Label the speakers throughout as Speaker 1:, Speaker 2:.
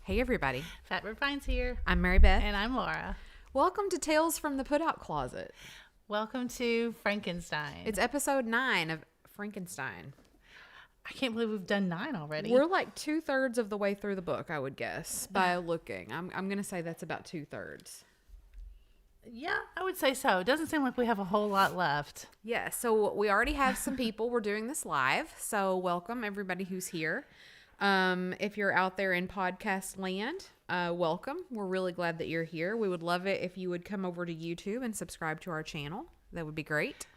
Speaker 1: Hey everybody.
Speaker 2: Fat Red Fine's here.
Speaker 1: I'm Mary Beth.
Speaker 2: And I'm Laura.
Speaker 1: Welcome to Tales from the Put-Out Closet.
Speaker 2: Welcome to Frankenstein.
Speaker 1: It's episode 9 of Frankenstein.
Speaker 2: I can't believe we've done 9 already.
Speaker 1: We're like 2/3 of the way through the book, I would guess, by looking. I'm going to say that's about 2/3.
Speaker 2: Yeah, I would say so. It doesn't seem like we have a whole lot left.
Speaker 1: Yeah, so we already have some people. We're doing this live, so welcome everybody who's here. If you're out there in podcast land, welcome. We're really glad that you're here. We would love it if you would come over to YouTube and subscribe to our channel. That would be great.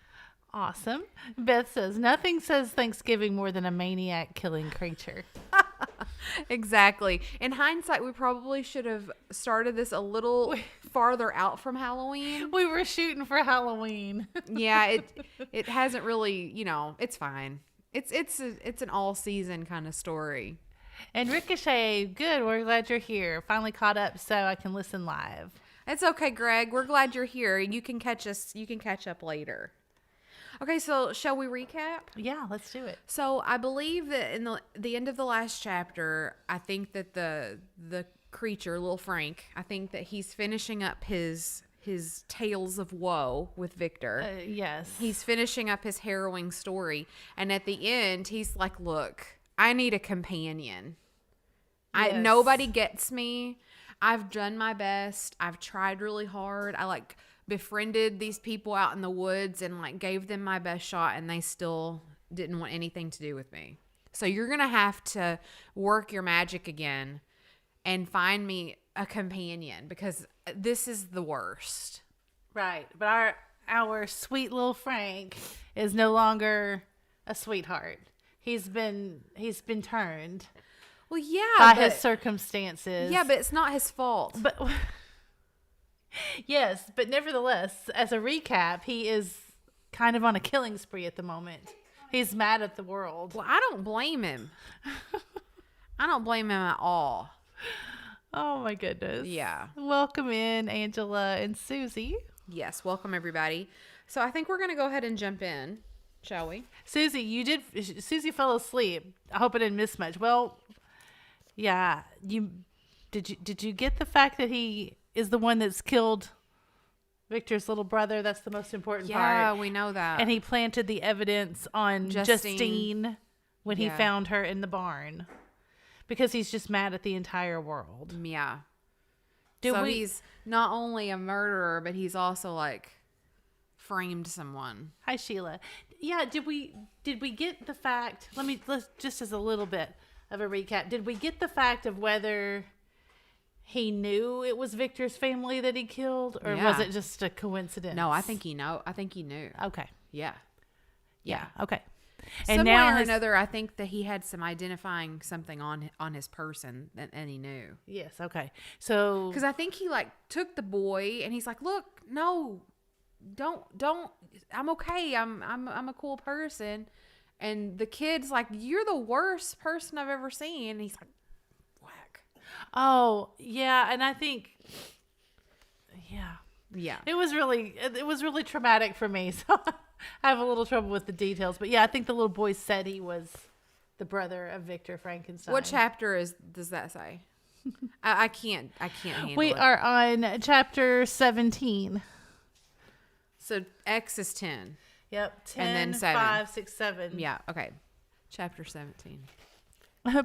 Speaker 2: Awesome. Beth says, nothing says Thanksgiving more than a maniac killing creature.
Speaker 1: Exactly. In hindsight, we probably should have started this a little farther out from Halloween.
Speaker 2: We were shooting for Halloween.
Speaker 1: Yeah, it hasn't really, it's fine. It's an all season kind of story.
Speaker 2: And Ricochet, good. We're glad you're here. Finally caught up so I can listen live.
Speaker 1: It's okay, Greg. We're glad you're here. You can catch up later. Okay, so shall we recap?
Speaker 2: Yeah, let's do it.
Speaker 1: So I believe that in the end of the last chapter, I think that the creature, little Frank, I think that he's finishing up his tales of woe with Victor.
Speaker 2: Yes.
Speaker 1: He's finishing up his harrowing story. And at the end, he's like, look, I need a companion.
Speaker 2: Yes.
Speaker 1: Nobody gets me. I've done my best. I've tried really hard. I befriended these people out in the woods and gave them my best shot, and they still didn't want anything to do with me. So you're going to have to work your magic again and find me a companion, because this is the worst.
Speaker 2: Right. But our sweet little Frank is no longer a sweetheart. He's been turned.
Speaker 1: Well, yeah,
Speaker 2: by his circumstances.
Speaker 1: Yeah, but it's not his fault.
Speaker 2: But yes, but nevertheless, as a recap, he is kind of on a killing spree at the moment. He's mad at the world.
Speaker 1: Well, I don't blame him. I don't blame him at all.
Speaker 2: Oh my goodness.
Speaker 1: Yeah.
Speaker 2: Welcome in, Angela and Susie.
Speaker 1: Yes, welcome everybody. So I think we're going to go ahead and jump in, shall we?
Speaker 2: Susie fell asleep. I hope I didn't miss much. Well, yeah, did you get the fact that he is the one that's killed Victor's little brother? That's the most important part.
Speaker 1: Yeah, we know that.
Speaker 2: And he planted the evidence on Justine when he found her in the barn. Because he's just mad at the entire world.
Speaker 1: Yeah. He's not only a murderer, but he's also framed someone.
Speaker 2: Hi, Sheila. Yeah, did we get the fact? Let's just as a little bit of a recap. Did we get the fact of whether he knew it was Victor's family that he killed, or was it just a coincidence?
Speaker 1: No, I think he knew.
Speaker 2: Okay.
Speaker 1: Yeah.
Speaker 2: Okay.
Speaker 1: And somewhere or another, I think that he had some identifying something on his person, and he knew.
Speaker 2: Yes. Okay. So,
Speaker 1: because I think he took the boy, and he's like, "Look, no, don't. I'm okay. I'm a cool person." And the kid's like, "You're the worst person I've ever seen." And he's like, "Whack."
Speaker 2: Oh yeah, and I think,
Speaker 1: yeah,
Speaker 2: it was really traumatic for me. So. I have a little trouble with the details, but yeah, I think the little boy said he was the brother of Victor Frankenstein.
Speaker 1: What chapter does that say? I can't handle it.
Speaker 2: We are on chapter 17.
Speaker 1: So X is 10.
Speaker 2: Yep, 10,
Speaker 1: and then 7.
Speaker 2: 5, 6, 7.
Speaker 1: Yeah, okay. Chapter 17.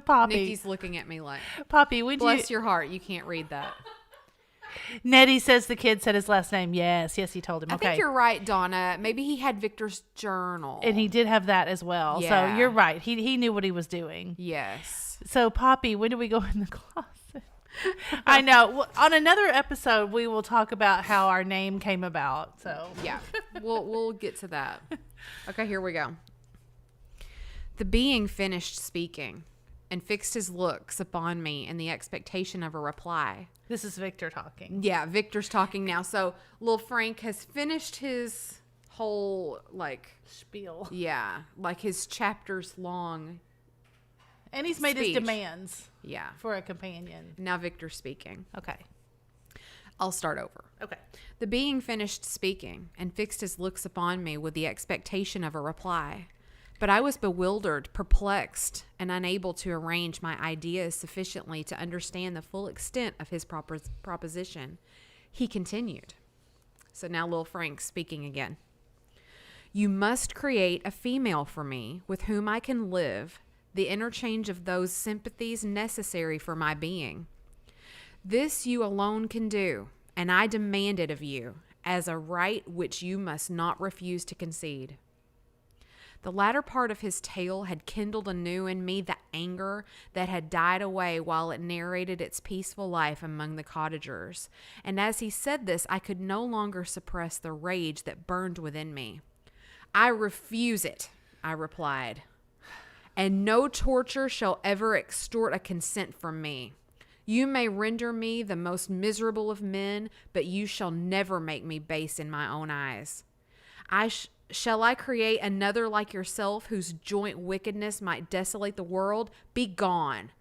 Speaker 2: Poppy.
Speaker 1: Nikki's looking at me like,
Speaker 2: Poppy,
Speaker 1: bless your heart, you can't read that.
Speaker 2: Nettie says the kid said his last name. Yes, he told him.
Speaker 1: I think you're right, Donna. Maybe he had Victor's journal.
Speaker 2: And he did have that as well.
Speaker 1: Yeah.
Speaker 2: So you're right. He knew what he was doing.
Speaker 1: Yes.
Speaker 2: So, Poppy, when do we go in the closet? I know. Well, on another episode, we will talk about how our name came about. So
Speaker 1: yeah, we'll get to that. Okay, here we go. The being finished speaking and fixed his looks upon me in the expectation of a reply.
Speaker 2: This is Victor talking.
Speaker 1: Yeah, Victor's talking now. So little Frank has finished his whole
Speaker 2: spiel.
Speaker 1: Yeah, his chapters long.
Speaker 2: And he's made
Speaker 1: speech.
Speaker 2: his demands.
Speaker 1: Yeah.
Speaker 2: For a companion.
Speaker 1: Now Victor's speaking.
Speaker 2: Okay.
Speaker 1: I'll start over.
Speaker 2: Okay.
Speaker 1: The being finished speaking and fixed his looks upon me with the expectation of a reply. But I was bewildered, perplexed, and unable to arrange my ideas sufficiently to understand the full extent of his proposition. He continued. So now Lil Frank's speaking again. You must create a female for me with whom I can live, the interchange of those sympathies necessary for my being. This you alone can do, and I demand it of you as a right which you must not refuse to concede. The latter part of his tale had kindled anew in me the anger that had died away while it narrated its peaceful life among the cottagers, and as he said this, I could no longer suppress the rage that burned within me. I refuse it, I replied, and no torture shall ever extort a consent from me. You may render me the most miserable of men, but you shall never make me base in my own eyes. Shall I create another like yourself whose joint wickedness might desolate the world? Be gone.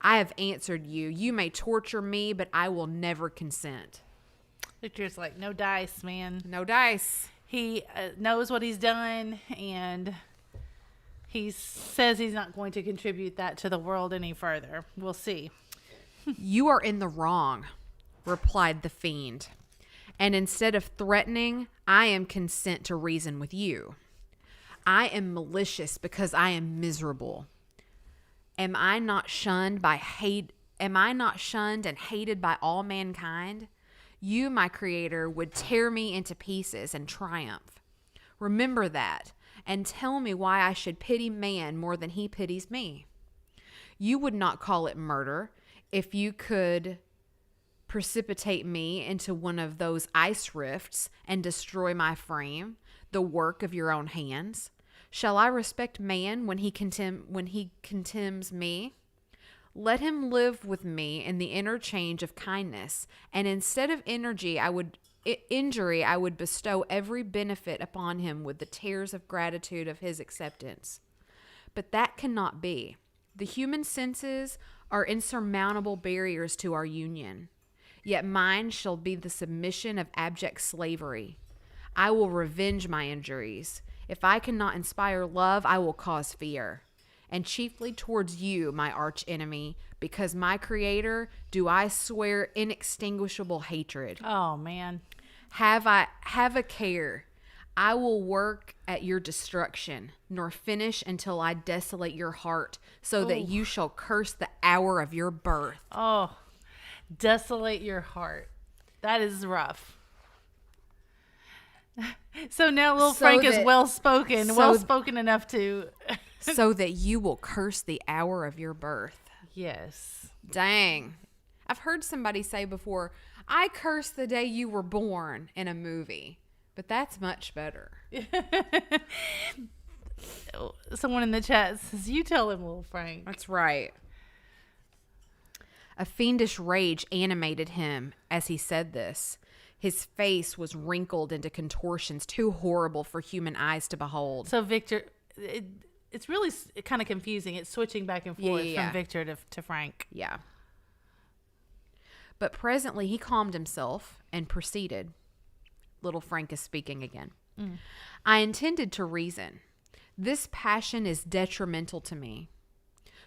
Speaker 1: I have answered you. You may torture me, but I will never consent.
Speaker 2: Victor's like, no dice, man.
Speaker 1: No dice.
Speaker 2: He knows what he's done, and he says he's not going to contribute that to the world any further. We'll see.
Speaker 1: You are in the wrong, replied the fiend. And instead of threatening, I am content to reason with you. I am malicious because I am miserable. Am I not shunned and hated by all mankind? You, my creator, would tear me into pieces and triumph. Remember that, and tell me why I should pity man more than he pities me. You would not call it murder if you could precipitate me into one of those ice rifts and destroy my frame, the work of your own hands. Shall I respect man when he contemns me? Let him live with me in the interchange of kindness, and instead of injury, I would bestow every benefit upon him with the tears of gratitude of his acceptance. But that cannot be. The human senses are insurmountable barriers to our union. Yet mine shall be the submission of abject slavery. I will revenge my injuries. If I cannot inspire love, I will cause fear. And chiefly towards you, my arch enemy, because my creator, do I swear inextinguishable hatred.
Speaker 2: Oh, man.
Speaker 1: Have a care. I will work at your destruction, nor finish until I desolate your heart, so that you shall curse the hour of your birth.
Speaker 2: Oh, desolate your heart. That is rough. So now Lil Frank is well-spoken enough to...
Speaker 1: so that you will curse the hour of your birth.
Speaker 2: Yes.
Speaker 1: Dang. I've heard somebody say before, I curse the day you were born in a movie. But that's much better.
Speaker 2: Someone in the chat says, you tell him, Lil Frank.
Speaker 1: That's right. A fiendish rage animated him as he said this. His face was wrinkled into contortions too horrible for human eyes to behold.
Speaker 2: So Victor, it's really kind of confusing. It's switching back and forth from Victor to Frank.
Speaker 1: Yeah. But presently he calmed himself and proceeded. Little Frank is speaking again. I intended to reason. This passion is detrimental to me,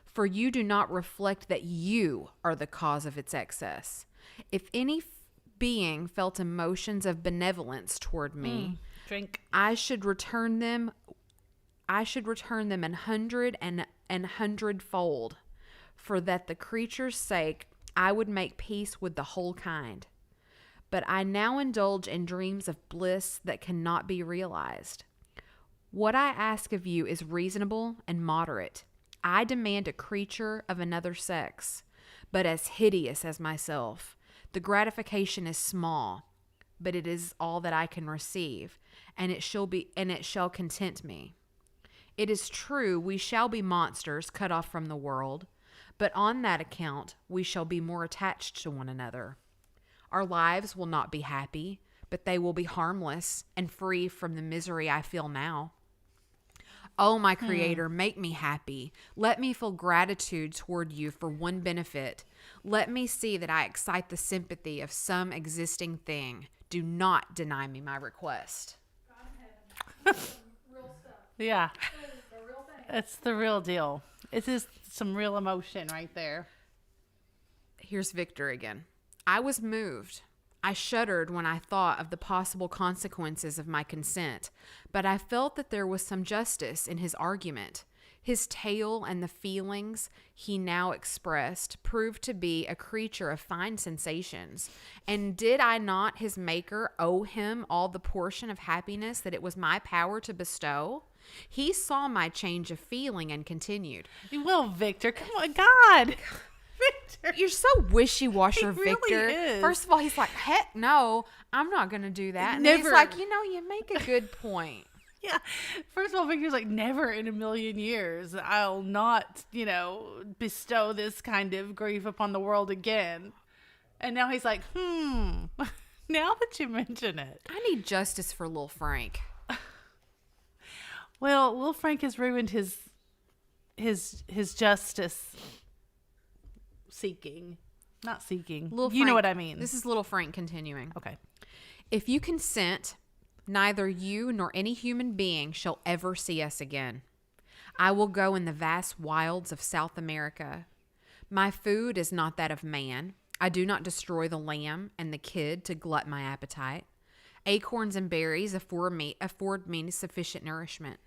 Speaker 1: for you do not reflect that you are the cause of its excess. If any being felt emotions of benevolence toward me, I should return them an hundredfold, for that the creature's sake I would make peace with the whole kind. But I now indulge in dreams of bliss that cannot be realized. What I ask of you is reasonable and moderate. I demand a creature of another sex, but as hideous as myself. The gratification is small, but it is all that I can receive, and it shall content me. It is true we shall be monsters cut off from the world, but on that account we shall be more attached to one another. Our lives will not be happy, but they will be harmless and free from the misery I feel now. Oh, my Creator, make me happy. Let me feel gratitude toward you for one benefit. Let me see that I excite the sympathy of some existing thing. Do not deny me my request.
Speaker 2: Yeah. It's the real deal. It is some real emotion right there.
Speaker 1: Here's Victor again. I was moved. I shuddered when I thought of the possible consequences of my consent, but I felt that there was some justice in his argument. His tale and the feelings he now expressed proved to be a creature of fine sensations. And did I not, his maker, owe him all the portion of happiness that it was my power to bestow? He saw my change of feeling and continued.
Speaker 2: Well, Victor, come on, God. Victor.
Speaker 1: You're so wishy-washy,
Speaker 2: He really
Speaker 1: Victor.
Speaker 2: is.
Speaker 1: First of all, he's like, heck no, I'm not going to do that. And then he's
Speaker 2: Never.
Speaker 1: like, you make a good point.
Speaker 2: Yeah. First of all, Victor's like, never in a million years I'll not, bestow this kind of grief upon the world again. And now he's like, now that you mention it.
Speaker 1: I need justice for Lil Frank.
Speaker 2: Well, Lil Frank has ruined his justice seeking. Not seeking.
Speaker 1: Lil
Speaker 2: You know
Speaker 1: Frank-
Speaker 2: what I mean.
Speaker 1: This is Little Frank continuing.
Speaker 2: Okay.
Speaker 1: If you consent, neither you nor any human being shall ever see us again. I will go in the vast wilds of South America. My food is not that of man. I do not destroy the lamb and the kid to glut my appetite. Acorns and berries afford me sufficient nourishment.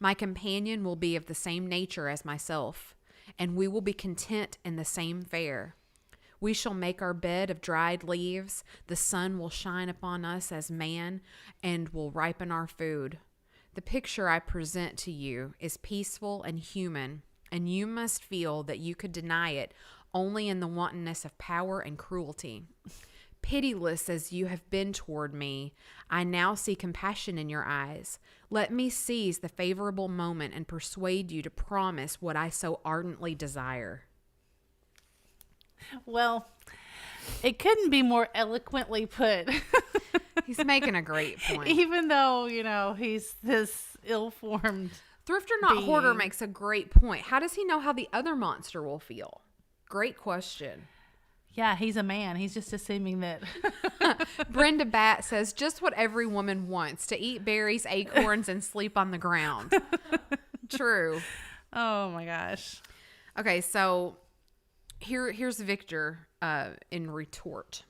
Speaker 1: My companion will be of the same nature as myself, and we will be content in the same fare. We shall make our bed of dried leaves. The sun will shine upon us as man and will ripen our food. The picture I present to you is peaceful and human, and you must feel that you could deny it only in the wantonness of power and cruelty. Pitiless as you have been toward me, I now see compassion in your eyes. Let me seize the favorable moment and persuade you to promise what I so ardently desire.
Speaker 2: Well, it couldn't be more eloquently put.
Speaker 1: He's making a great point.
Speaker 2: Even though, he's this ill-formed.
Speaker 1: Thrifter Not
Speaker 2: being.
Speaker 1: Hoarder makes a great point. How does he know how the other monster will feel? Great question.
Speaker 2: Yeah, he's a man. He's just assuming that.
Speaker 1: Brenda Bat says, just what every woman wants, to eat berries, acorns, and sleep on the ground. True.
Speaker 2: Oh, my gosh.
Speaker 1: Okay, so here's Victor in retort.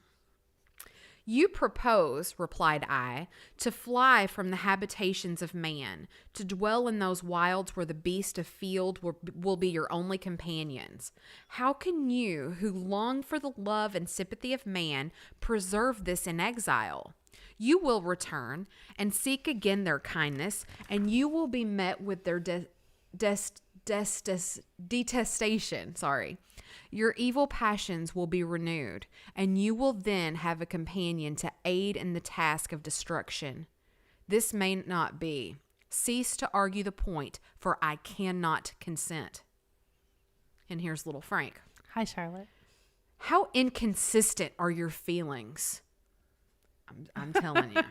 Speaker 1: You propose, replied I, to fly from the habitations of man, to dwell in those wilds where the beast of field will be your only companions. How can you, who long for the love and sympathy of man, preserve this in exile? You will return and seek again their kindness, and you will be met with their detestation. Your evil passions will be renewed, and you will then have a companion to aid in the task of destruction. This may not be. Cease to argue the point, for I cannot consent. And here's little Frank.
Speaker 2: Hi, Charlotte.
Speaker 1: How inconsistent are your feelings? I'm telling you.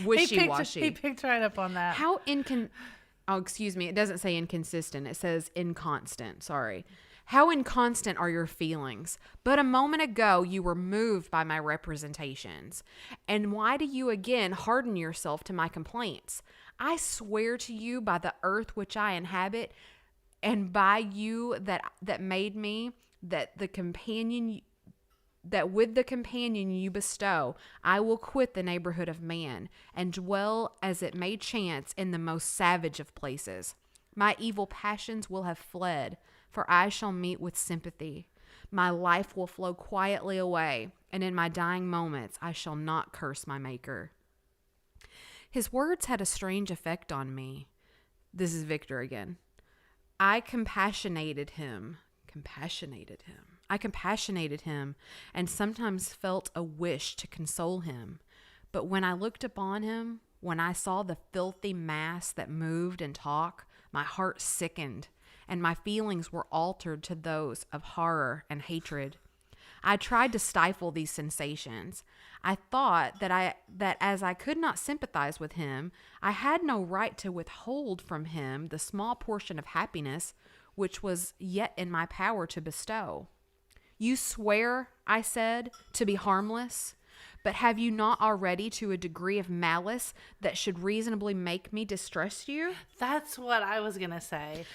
Speaker 1: Wishy-washy.
Speaker 2: He picked right up on that.
Speaker 1: Oh, excuse me. It doesn't say inconsistent. It says inconstant. Sorry. How inconstant are your feelings? But a moment ago, you were moved by my representations. And why do you again harden yourself to my complaints? I swear to you by the earth which I inhabit, and by you that made me, that with the companion you bestow, I will quit the neighborhood of man, and dwell as it may chance in the most savage of places. My evil passions will have fled, for I shall meet with sympathy. My life will flow quietly away, and in my dying moments I shall not curse my Maker. His words had a strange effect on me. This is Victor again. I compassionated him, and sometimes felt a wish to console him. But when I looked upon him, when I saw the filthy mass that moved and talked, my heart sickened, and my feelings were altered to those of horror and hatred. I tried to stifle these sensations. I thought that as I could not sympathize with him, I had no right to withhold from him the small portion of happiness which was yet in my power to bestow. You swear, I said, to be harmless, but have you not already to a degree of malice that should reasonably make me distrust you?
Speaker 2: That's what I was going to say.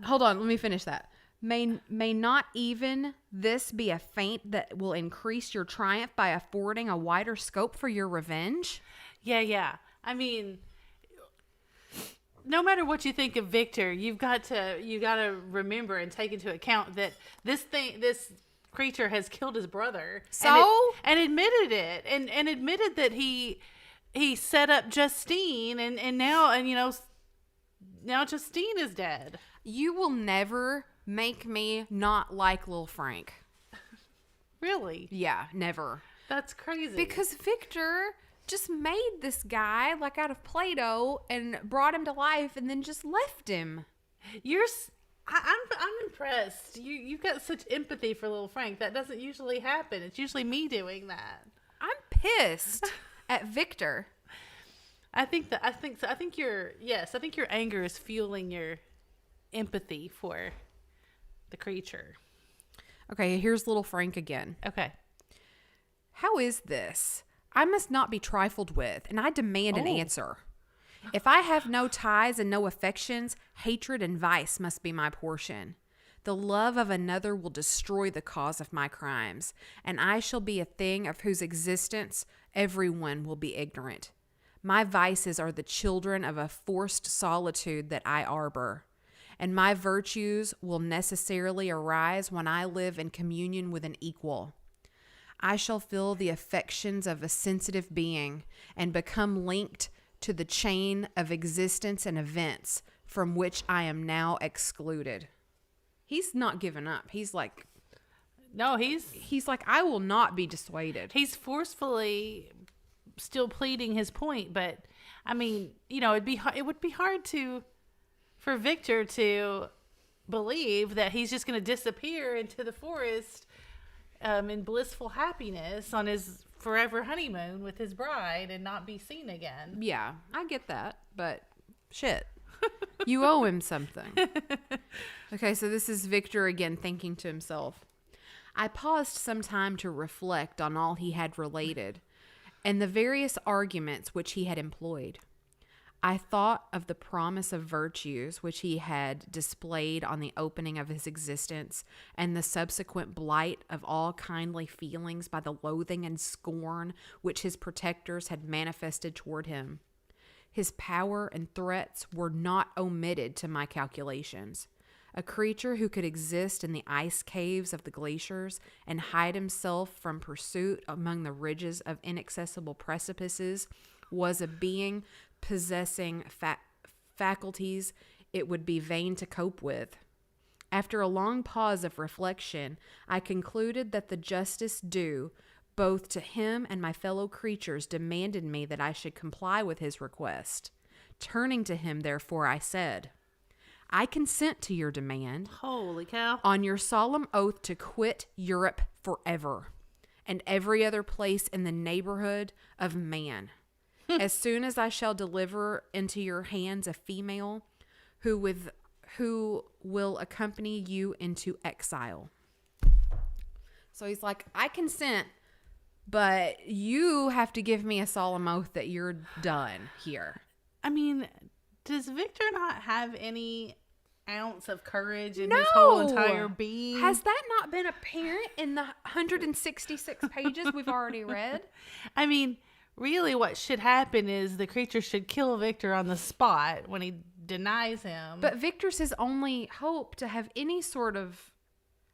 Speaker 1: Hold on, let me finish that. May not even this be a feint that will increase your triumph by affording a wider scope for your revenge?
Speaker 2: Yeah. I mean, no matter what you think of Victor, you got to remember and take into account that this creature has killed his brother. And admitted it, and admitted that he set up Justine, and now Justine is dead.
Speaker 1: You will never make me not like Lil Frank.
Speaker 2: Really?
Speaker 1: Yeah, never.
Speaker 2: That's crazy.
Speaker 1: Because Victor just made this guy like out of Play-Doh and brought him to life and then just left him.
Speaker 2: I'm impressed. You've got such empathy for Lil Frank. That doesn't usually happen. It's usually me doing that.
Speaker 1: I'm pissed at Victor.
Speaker 2: I think your anger is fueling your empathy for the creature.
Speaker 1: Okay, here's Little Frank again.
Speaker 2: Okay.
Speaker 1: How is this? I must not be trifled with, and I demand an answer. If I have no ties and no affections, hatred and vice must be my portion. The love of another will destroy the cause of my crimes, and I shall be a thing of whose existence everyone will be ignorant. My vices are the children of a forced solitude that I arbor, and my virtues will necessarily arise when I live in communion with an equal. I shall feel the affections of a sensitive being and become linked to the chain of existence and events from which I am now excluded. He's not giving up. He's like, I will not be dissuaded.
Speaker 2: He's forcefully still pleading his point, but I mean, it would be hard for Victor to believe that he's just going to disappear into the forest in blissful happiness on his forever honeymoon with his bride and not be seen again.
Speaker 1: Yeah, I get that, but shit. You owe him something. Okay, so this is Victor again thinking to himself. I paused some time to reflect on all he had related and the various arguments which he had employed. I thought of the promise of virtues which he had displayed on the opening of his existence and the subsequent blight of all kindly feelings by the loathing and scorn which his protectors had manifested toward him. His power and threats were not omitted to my calculations. A creature who could exist in the ice caves of the glaciers and hide himself from pursuit among the ridges of inaccessible precipices was a being possessing faculties it would be vain to cope with. After a long pause of reflection, I concluded that the justice due both to him and my fellow creatures demanded me that I should comply with his request. Turning to him, therefore, I said, I consent to your demand.
Speaker 2: Holy cow.
Speaker 1: On your solemn oath to quit Europe forever and every other place in the neighborhood of man. As soon as I shall deliver into your hands a female who will accompany you into exile. So he's like, I consent, but you have to give me a solemn oath that you're done here.
Speaker 2: I mean, does Victor not have any ounce of courage in his whole entire being?
Speaker 1: Has that not been apparent in the 166 pages we've already read?
Speaker 2: I mean, really what should happen is the creature should kill Victor on the spot when he denies him.
Speaker 1: But Victor's his only hope to have any sort of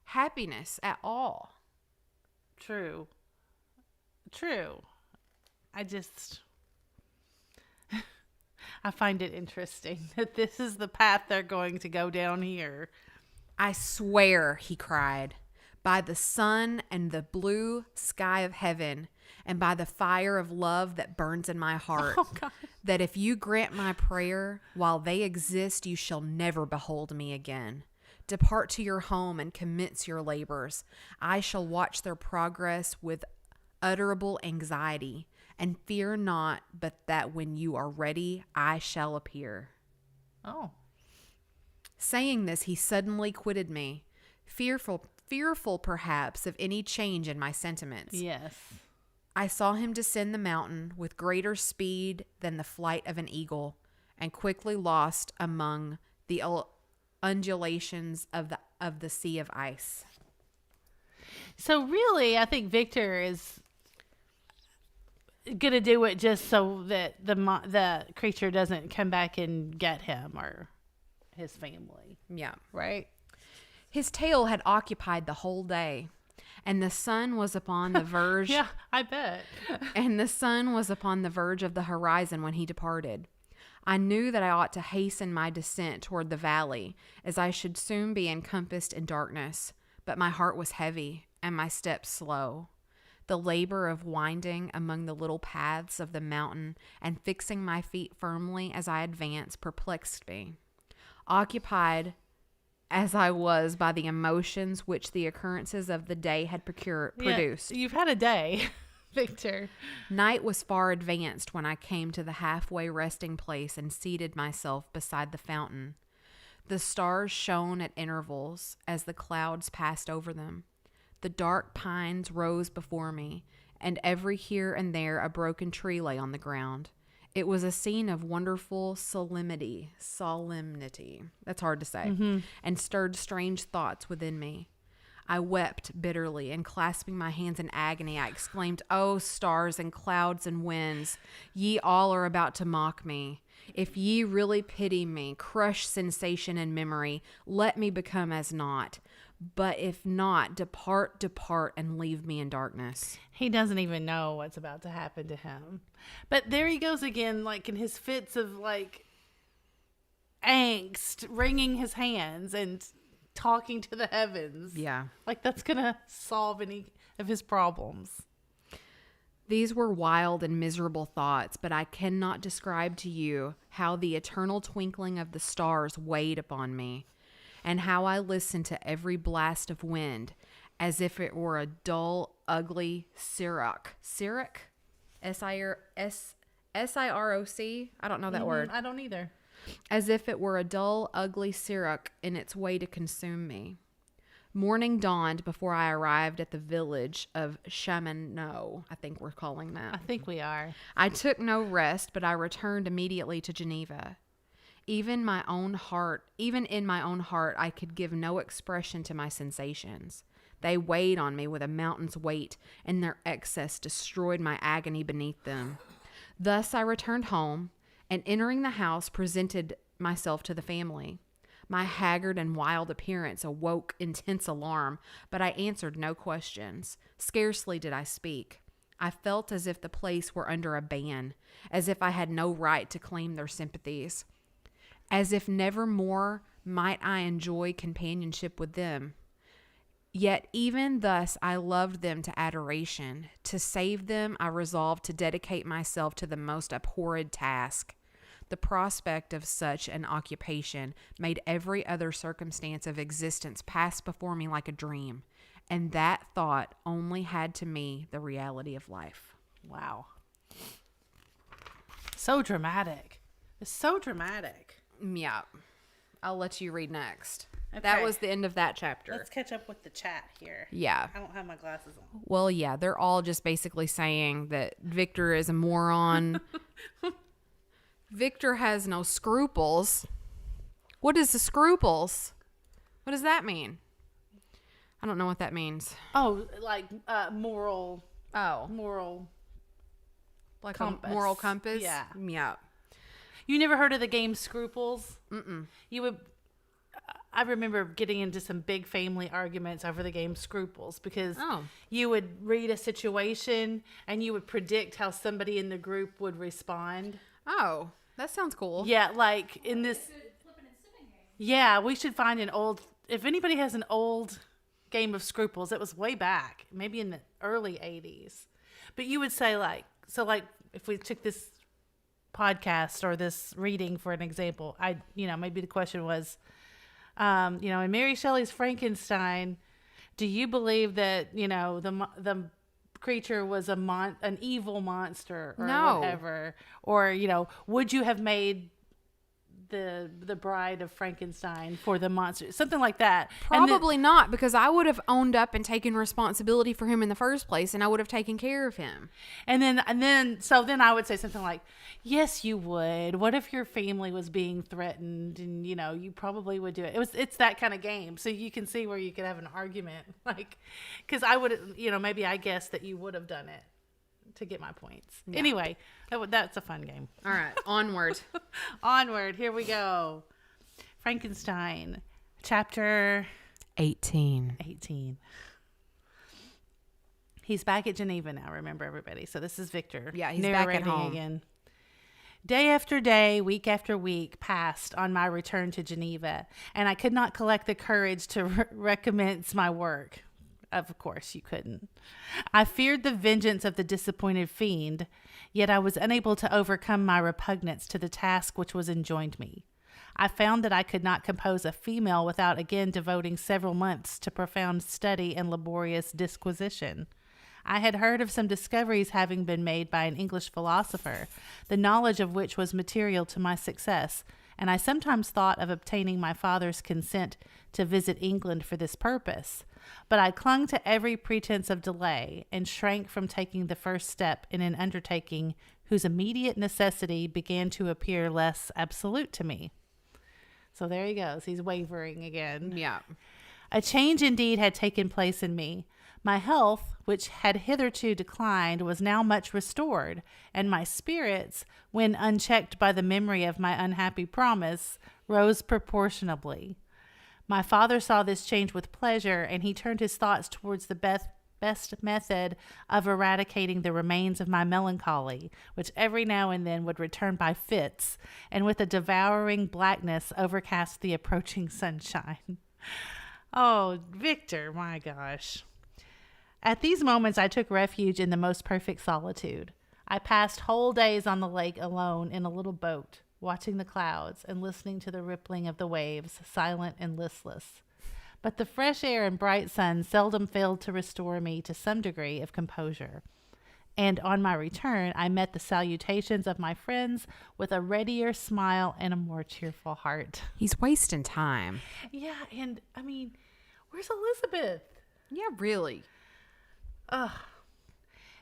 Speaker 1: happiness at all.
Speaker 2: True. I find it interesting that this is the path they're going to go down here.
Speaker 1: I swear, he cried, by the sun and the blue sky of heaven, and by the fire of love that burns in my heart, that if you grant my prayer, while they exist, you shall never behold me again. Depart to your home and commence your labors. I shall watch their progress with unutterable anxiety, and fear not, but that when you are ready, I shall appear.
Speaker 2: Oh.
Speaker 1: Saying this, he suddenly quitted me, fearful perhaps of any change in my sentiments.
Speaker 2: Yes.
Speaker 1: I saw him descend the mountain with greater speed than the flight of an eagle, and quickly lost among the undulations of the sea of ice.
Speaker 2: So really, I think Victor is gonna do it just so that the creature doesn't come back and get him or his family.
Speaker 1: Yeah.
Speaker 2: Right?
Speaker 1: His tale had occupied the whole day, and the sun was upon the verge.
Speaker 2: Yeah, I bet.
Speaker 1: And the sun was upon the verge of the horizon when he departed. I knew that I ought to hasten my descent toward the valley, as I should soon be encompassed in darkness, but my heart was heavy, and my steps slow. The labor of winding among the little paths of the mountain and fixing my feet firmly as I advanced perplexed me. Occupied as I was by the emotions which the occurrences of the day had produced.
Speaker 2: Yeah, you've had a day, Victor.
Speaker 1: Night was far advanced when I came to the halfway resting place and seated myself beside the fountain. The stars shone at intervals as the clouds passed over them. The dark pines rose before me, and every here and there a broken tree lay on the ground. It was a scene of wonderful solemnity, that's hard to say, and stirred strange thoughts within me. I wept bitterly, and clasping my hands in agony, I exclaimed, "O stars and clouds and winds, ye all are about to mock me. If ye really pity me, crush sensation and memory, let me become as naught. But if not, depart, and leave me in darkness."
Speaker 2: He doesn't even know what's about to happen to him. But there he goes again, like in his fits of like angst, wringing his hands and talking to the heavens.
Speaker 1: Yeah.
Speaker 2: Like that's going to solve any of his problems.
Speaker 1: These were wild and miserable thoughts, but I cannot describe to you how the eternal twinkling of the stars weighed upon me, and how I listened to every blast of wind as if it were a dull, ugly siroc. Siroc? S-I-R-O-C? I don't know that word.
Speaker 2: I don't either.
Speaker 1: As if it were a dull, ugly siroc in its way to consume me. Morning dawned before I arrived at the village of Chamonix, I think we're calling that.
Speaker 2: I think we are.
Speaker 1: I took no rest, but I returned immediately to Geneva. Even in my own heart, I could give no expression to my sensations. They weighed on me with a mountain's weight, and their excess destroyed my agony beneath them. Thus I returned home, and entering the house, presented myself to the family. My haggard and wild appearance awoke intense alarm, but I answered no questions. Scarcely did I speak. I felt as if the place were under a ban, as if I had no right to claim their sympathies, as if never more might I enjoy companionship with them. Yet even thus I loved them to adoration. To save them, I resolved to dedicate myself to the most abhorred task. The prospect of such an occupation made every other circumstance of existence pass before me like a dream, and that thought only had to me the reality of life.
Speaker 2: Wow. So dramatic. It's so dramatic.
Speaker 1: Yeah. I'll let you read next.
Speaker 2: Okay.
Speaker 1: That was the end of that chapter.
Speaker 2: Let's catch up with the chat here.
Speaker 1: Yeah.
Speaker 2: I don't have my glasses on.
Speaker 1: Well, yeah, they're all just basically saying that Victor is a moron. Victor has no scruples. What is the scruples? What does that mean? I don't know what that means.
Speaker 2: Oh, like moral.
Speaker 1: Oh.
Speaker 2: Moral.
Speaker 1: Like
Speaker 2: compass.
Speaker 1: a moral compass?
Speaker 2: Yeah.
Speaker 1: Yeah.
Speaker 2: You never heard of the game Scruples?
Speaker 1: Mm-mm.
Speaker 2: I remember getting into some big family arguments over the game Scruples because you would read a situation and you would predict how somebody in the group would respond.
Speaker 1: Oh, that sounds cool.
Speaker 2: Yeah, like in this.
Speaker 3: Flippin and Sippin game.
Speaker 2: Yeah, we should find an old. If anybody has an old game of Scruples, it was way back, maybe in the early 80s. But you would say like if we took this podcast or this reading for an example, maybe the question was, in Mary Shelley's Frankenstein, do you believe that, the creature was an evil monster or
Speaker 1: No.
Speaker 2: whatever, or would you have made the bride of Frankenstein for the monster, something like that?
Speaker 1: Probably not, because I would have owned up and taken responsibility for him in the first place, and I would have taken care of him.
Speaker 2: And then I would say something like, yes, you would. What if your family was being threatened, and you probably would do it. It's that kind of game. So you can see where you could have an argument, like, because I would, maybe I guess that you would have done it to get my points. Yeah. Anyway, that's a fun game.
Speaker 1: All right, onward.
Speaker 2: Onward. Here we go. Frankenstein, chapter
Speaker 1: 18.
Speaker 2: He's back at Geneva now, remember, everybody. So this is Victor.
Speaker 1: Yeah, he's back at home
Speaker 2: again. Day after day, week after week passed on my return to Geneva, and I could not collect the courage to recommence my work. Of course, you couldn't. I feared the vengeance of the disappointed fiend, yet I was unable to overcome my repugnance to the task which was enjoined me. I found that I could not compose a female without again devoting several months to profound study and laborious disquisition. I had heard of some discoveries having been made by an English philosopher, the knowledge of which was material to my success, and I sometimes thought of obtaining my father's consent to visit England for this purpose. But I clung to every pretense of delay and shrank from taking the first step in an undertaking whose immediate necessity began to appear less absolute to me. So there he goes. He's wavering again.
Speaker 1: Yeah.
Speaker 2: A change indeed had taken place in me. My health, which had hitherto declined, was now much restored, and my spirits, when unchecked by the memory of my unhappy promise, rose proportionably. My father saw this change with pleasure, and he turned his thoughts towards the best method of eradicating the remains of my melancholy, which every now and then would return by fits, and with a devouring blackness overcast the approaching sunshine. Oh, Victor, my gosh. At these moments, I took refuge in the most perfect solitude. I passed whole days on the lake alone in a little boat, watching the clouds and listening to the rippling of the waves, silent and listless. But the fresh air and bright sun seldom failed to restore me to some degree of composure. And on my return, I met the salutations of my friends with a readier smile and a more cheerful heart.
Speaker 1: He's wasting time.
Speaker 2: Yeah, and I mean, where's Elizabeth?
Speaker 1: Yeah, really.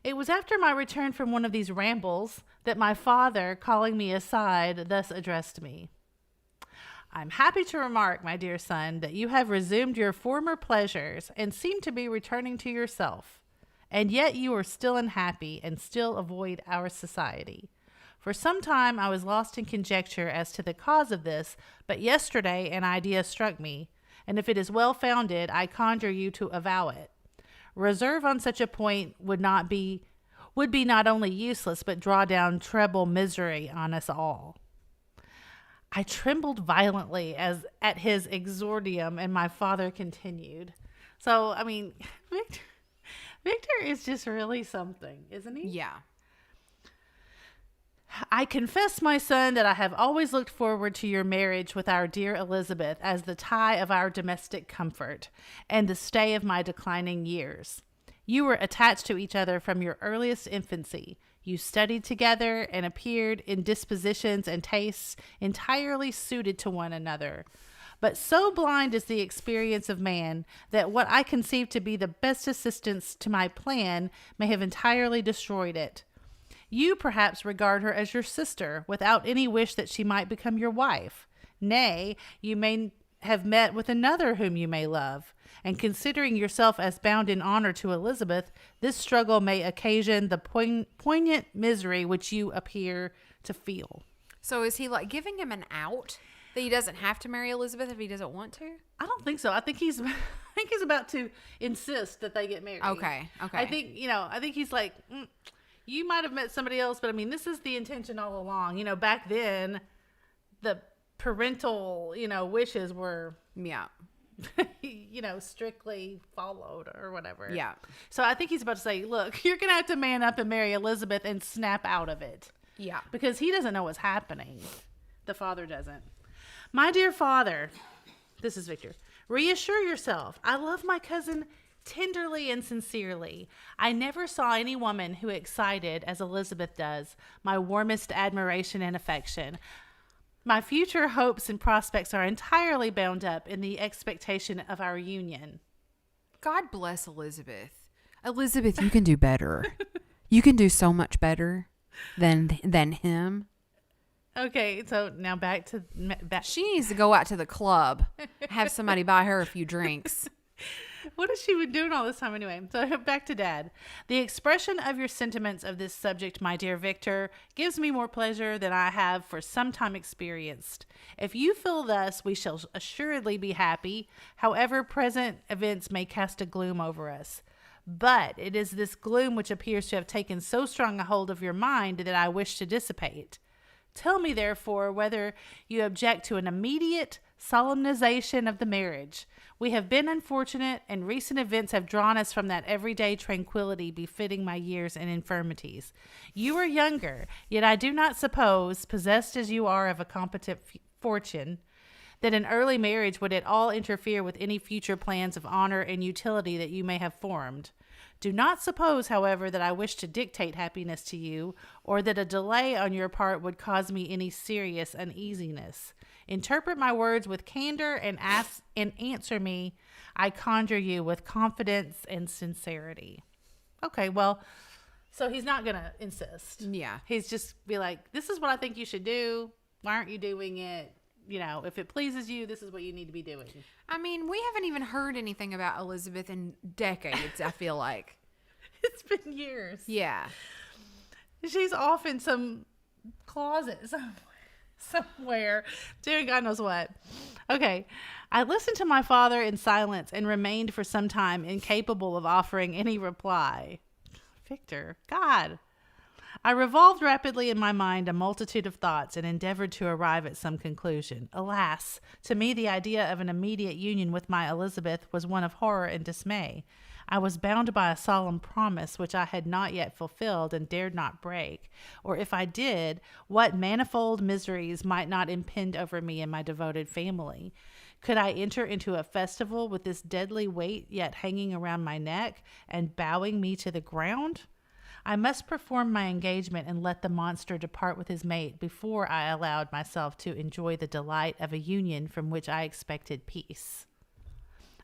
Speaker 2: It was after my return from one of these rambles that my father, calling me aside, thus addressed me. I'm happy to remark, my dear son, that you have resumed your former pleasures and seem to be returning to yourself. And yet you are still unhappy and still avoid our society. For some time I was lost in conjecture as to the cause of this, but yesterday an idea struck me, and if it is well founded, I conjure you to avow it. Reserve on such a point would be not only useless, but draw down treble misery on us all. I trembled violently at his exordium, and my father continued. So, I mean, Victor is just really something, isn't he?
Speaker 1: Yeah.
Speaker 2: I confess, my son, that I have always looked forward to your marriage with our dear Elizabeth as the tie of our domestic comfort and the stay of my declining years. You were attached to each other from your earliest infancy. You studied together and appeared in dispositions and tastes entirely suited to one another. But so blind is the experience of man that what I conceived to be the best assistance to my plan may have entirely destroyed it. You perhaps regard her as your sister, without any wish that she might become your wife. Nay, you may have met with another whom you may love, and considering yourself as bound in honor to Elizabeth, this struggle may occasion the poignant misery which you appear to feel.
Speaker 1: So is he like giving him an out that he doesn't have to marry Elizabeth if he doesn't want to?
Speaker 2: I don't think so. I think he's about to insist that they get married.
Speaker 1: Okay.
Speaker 2: I think he's like, you might have met somebody else, but I mean, this is the intention all along. Back then, the parental, wishes were, strictly followed or whatever.
Speaker 1: Yeah.
Speaker 2: So I think he's about to say, look, you're going to have to man up and marry Elizabeth and snap out of it.
Speaker 1: Yeah.
Speaker 2: Because he doesn't know what's happening. The father doesn't. My dear father, this is Victor, reassure yourself. I love my cousin tenderly and sincerely. I never saw any woman who excited, as Elizabeth does, my warmest admiration and affection. My future hopes and prospects are entirely bound up in the expectation of our union.
Speaker 1: God bless Elizabeth. Elizabeth, you can do better. You can do so much better than him.
Speaker 2: Okay, so now back to...
Speaker 1: She needs to go out to the club, have somebody buy her a few drinks.
Speaker 2: What has she been doing all this time anyway? So back to Dad. The expression of your sentiments of this subject, my dear Victor, gives me more pleasure than I have for some time experienced. If you feel thus, we shall assuredly be happy, however present events may cast a gloom over us. But it is this gloom which appears to have taken so strong a hold of your mind that I wish to dissipate. Tell me, therefore, whether you object to an immediate solemnization of the marriage. We have been unfortunate, and recent events have drawn us from that everyday tranquility befitting my years and infirmities. You are younger, yet I do not suppose, possessed as you are of a competent fortune, that an early marriage would at all interfere with any future plans of honor and utility that you may have formed. Do not suppose, however, that I wish to dictate happiness to you, or that a delay on your part would cause me any serious uneasiness. Interpret my words with candor and answer me, I conjure you, with confidence and sincerity. Okay, well, so he's not going to insist.
Speaker 1: Yeah.
Speaker 2: He's just be like, this is what I think you should do. Why aren't you doing it? You know, if it pleases you, this is what you need to be doing.
Speaker 1: I mean, we haven't even heard anything about Elizabeth in decades, I feel like.
Speaker 2: It's been years.
Speaker 1: Yeah.
Speaker 2: She's off in some closet somewhere doing God knows what. Okay. I listened to my father in silence and remained for some time incapable of offering any reply. Victor, God. I revolved rapidly in my mind a multitude of thoughts and endeavored to arrive at some conclusion. Alas, to me the idea of an immediate union with my Elizabeth was one of horror and dismay. I was bound by a solemn promise which I had not yet fulfilled and dared not break. Or if I did, what manifold miseries might not impend over me and my devoted family? Could I enter into a festival with this deadly weight yet hanging around my neck and bowing me to the ground? I must perform my engagement and let the monster depart with his mate before I allowed myself to enjoy the delight of a union from which I expected peace.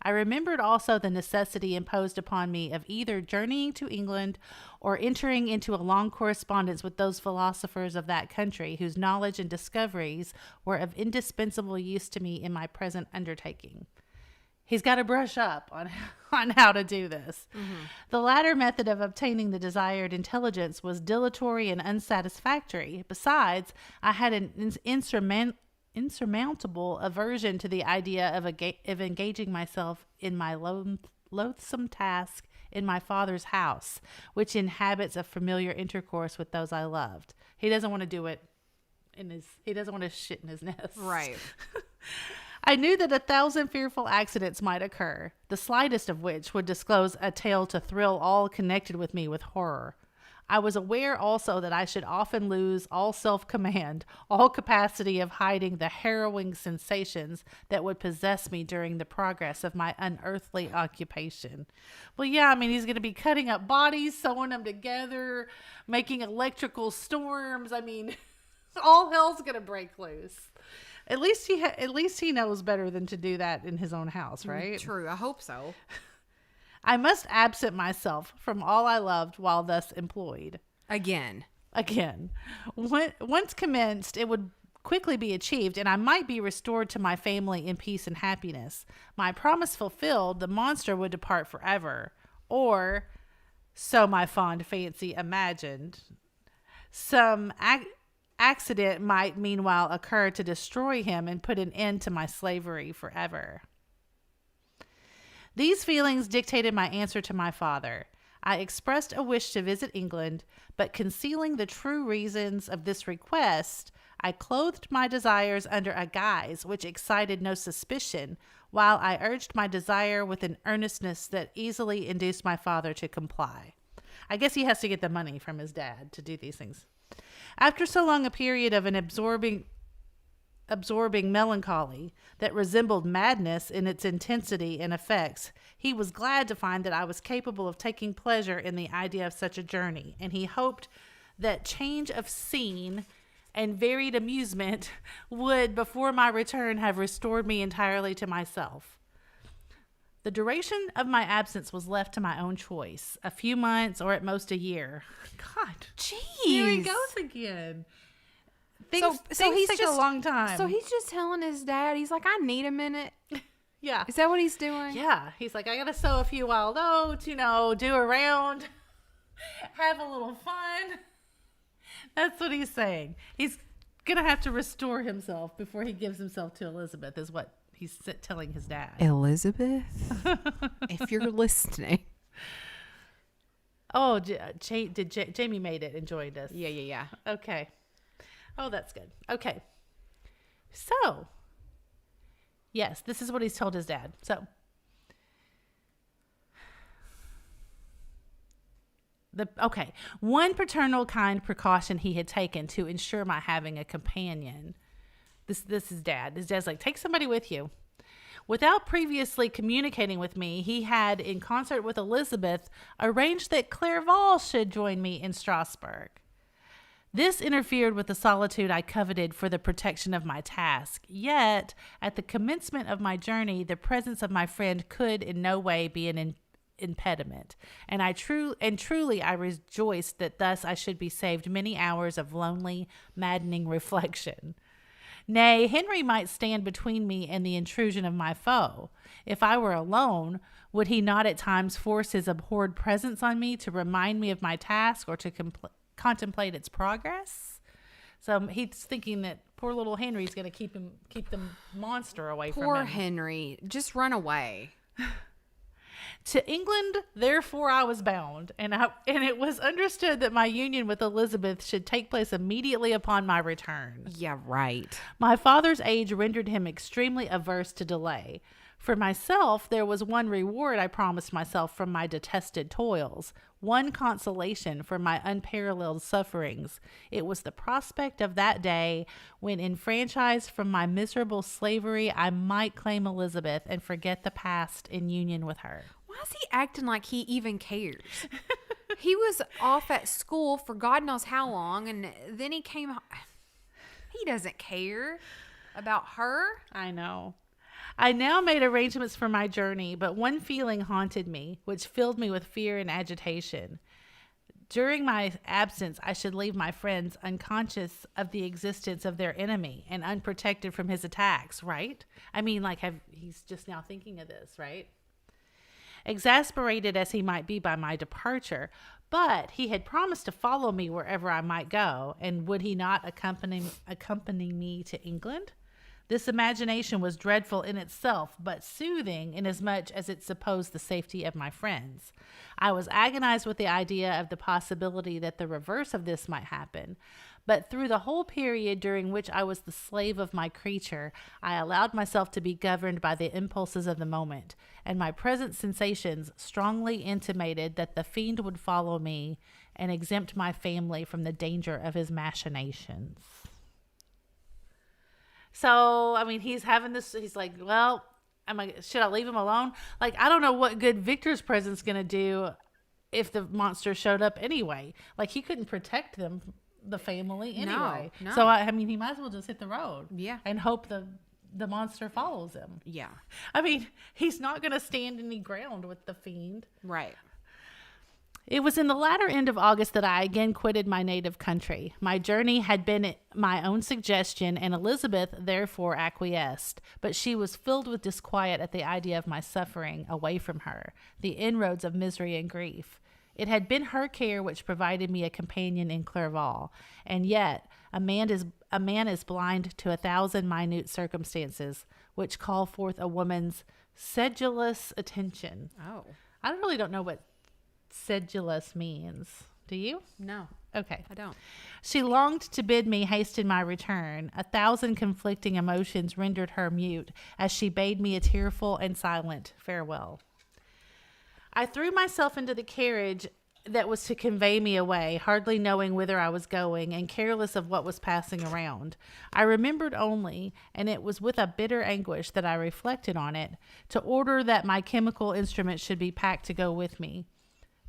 Speaker 2: I remembered also the necessity imposed upon me of either journeying to England or entering into a long correspondence with those philosophers of that country whose knowledge and discoveries were of indispensable use to me in my present undertaking. He's got to brush up on how to do this. Mm-hmm. The latter method of obtaining the desired intelligence was dilatory and unsatisfactory. Besides, I had an insurmountable aversion to the idea of engaging myself in my loathsome task in my father's house, which inhabits a familiar intercourse with those I loved. He doesn't want to do it he doesn't want to shit in his nest.
Speaker 1: Right.
Speaker 2: I knew that 1,000 fearful accidents might occur, the slightest of which would disclose a tale to thrill all connected with me with horror. I was aware also that I should often lose all self-command, all capacity of hiding the harrowing sensations that would possess me during the progress of my unearthly occupation. Well, yeah, I mean, he's going to be cutting up bodies, sewing them together, making electrical storms. I mean, all hell's going to break loose. At least he knows better than to do that in his own house, right?
Speaker 1: True. I hope so.
Speaker 2: I must absent myself from all I loved while thus employed.
Speaker 1: Again.
Speaker 2: Once commenced, it would quickly be achieved, and I might be restored to my family in peace and happiness. My promise fulfilled, the monster would depart forever. Or, so my fond fancy imagined, some accident might meanwhile occur to destroy him and put an end to my slavery forever. These feelings dictated my answer to my father. I expressed a wish to visit England, but concealing the true reasons of this request, I clothed my desires under a guise which excited no suspicion, while I urged my desire with an earnestness that easily induced my father to comply. I guess he has to get the money from his dad to do these things. After so long a period of an absorbing absorbing melancholy that resembled madness in its intensity and effects, he was glad to find that I was capable of taking pleasure in the idea of such a journey, and he hoped that change of scene and varied amusement would, before my return, have restored me entirely to myself. The duration of my absence was left to my own choice, a few months or at most a year. God,
Speaker 1: Jeez.
Speaker 2: here he goes again. Things
Speaker 1: he's
Speaker 2: take
Speaker 1: just
Speaker 2: a long time.
Speaker 1: So he's just telling his dad, he's like, I need a minute.
Speaker 2: Yeah.
Speaker 1: Is that what he's doing?
Speaker 2: Yeah. He's like, I got to sow a few wild oats, do a round, have a little fun. That's what he's saying. He's going to have to restore himself before he gives himself to Elizabeth, is what he's telling his dad.
Speaker 1: Elizabeth, if you're listening.
Speaker 2: Oh, Jamie made it and joined us.
Speaker 1: Yeah.
Speaker 2: Okay. Oh, that's good. Okay. So, yes, this is what he's told his dad. So, one paternal kind precaution he had taken to ensure my having a companion. This is dad. His dad's like, take somebody with you. Without previously communicating with me, he had, in concert with Elizabeth, arranged that Clerval should join me in Strasbourg. This interfered with the solitude I coveted for the protection of my task. Yet, at the commencement of my journey, the presence of my friend could in no way be an impediment, and truly I rejoiced that thus I should be saved many hours of lonely, maddening reflection. Nay, Henry might stand between me and the intrusion of my foe. If I were alone, would he not at times force his abhorred presence on me to remind me of my task or to contemplate its progress? So he's thinking that poor little Henry's going to keep the monster away from him.
Speaker 1: Poor Henry, just run away.
Speaker 2: To England, therefore, I was bound, and it was understood that my union with Elizabeth should take place immediately upon my return.
Speaker 1: Yeah, right.
Speaker 2: My father's age rendered him extremely averse to delay. For myself, there was one reward I promised myself from my detested toils, one consolation for my unparalleled sufferings. It was the prospect of that day when, enfranchised from my miserable slavery, I might claim Elizabeth and forget the past in union with her.
Speaker 1: Why is he acting like he even cares? He was off at school for God knows how long, and then he came. He doesn't care about her.
Speaker 2: I know. I now made arrangements for my journey, but one feeling haunted me, which filled me with fear and agitation. During my absence, I should leave my friends unconscious of the existence of their enemy and unprotected from his attacks, right? I mean, he's just now thinking of this, right? Exasperated as he might be by my departure, but he had promised to follow me wherever I might go, and would he not accompany me to England? This imagination was dreadful in itself, but soothing inasmuch as it supposed the safety of my friends. I was agonized with the idea of the possibility that the reverse of this might happen, but through the whole period during which I was the slave of my creature, I allowed myself to be governed by the impulses of the moment, and my present sensations strongly intimated that the fiend would follow me and exempt my family from the danger of his machinations. So, I mean, he's having this, he's like, well, should I leave him alone? Like, I don't know what good Victor's presence going to do if the monster showed up anyway. Like, he couldn't protect them, the family anyway.
Speaker 1: No.
Speaker 2: So, I mean, he might as well just hit the road.
Speaker 1: Yeah.
Speaker 2: And hope the monster follows him.
Speaker 1: Yeah.
Speaker 2: I mean, he's not going to stand any ground with the fiend.
Speaker 1: Right.
Speaker 2: It was in the latter end of August that I again quitted my native country. My journey had been my own suggestion, and Elizabeth therefore acquiesced, but she was filled with disquiet at the idea of my suffering away from her, the inroads of misery and grief. It had been her care which provided me a companion in Clerval, and yet a man is blind to 1,000 minute circumstances which call forth a woman's sedulous attention.
Speaker 1: Oh.
Speaker 2: I really don't know what sedulous means. Do you?
Speaker 1: No.
Speaker 2: Okay.
Speaker 1: I don't.
Speaker 2: She longed to bid me hasten my return. 1,000 conflicting emotions rendered her mute as she bade me a tearful and silent farewell. I threw myself into the carriage that was to convey me away, hardly knowing whither I was going and careless of what was passing around. I remembered only, and it was with a bitter anguish that I reflected on it, to order that my chemical instruments should be packed to go with me.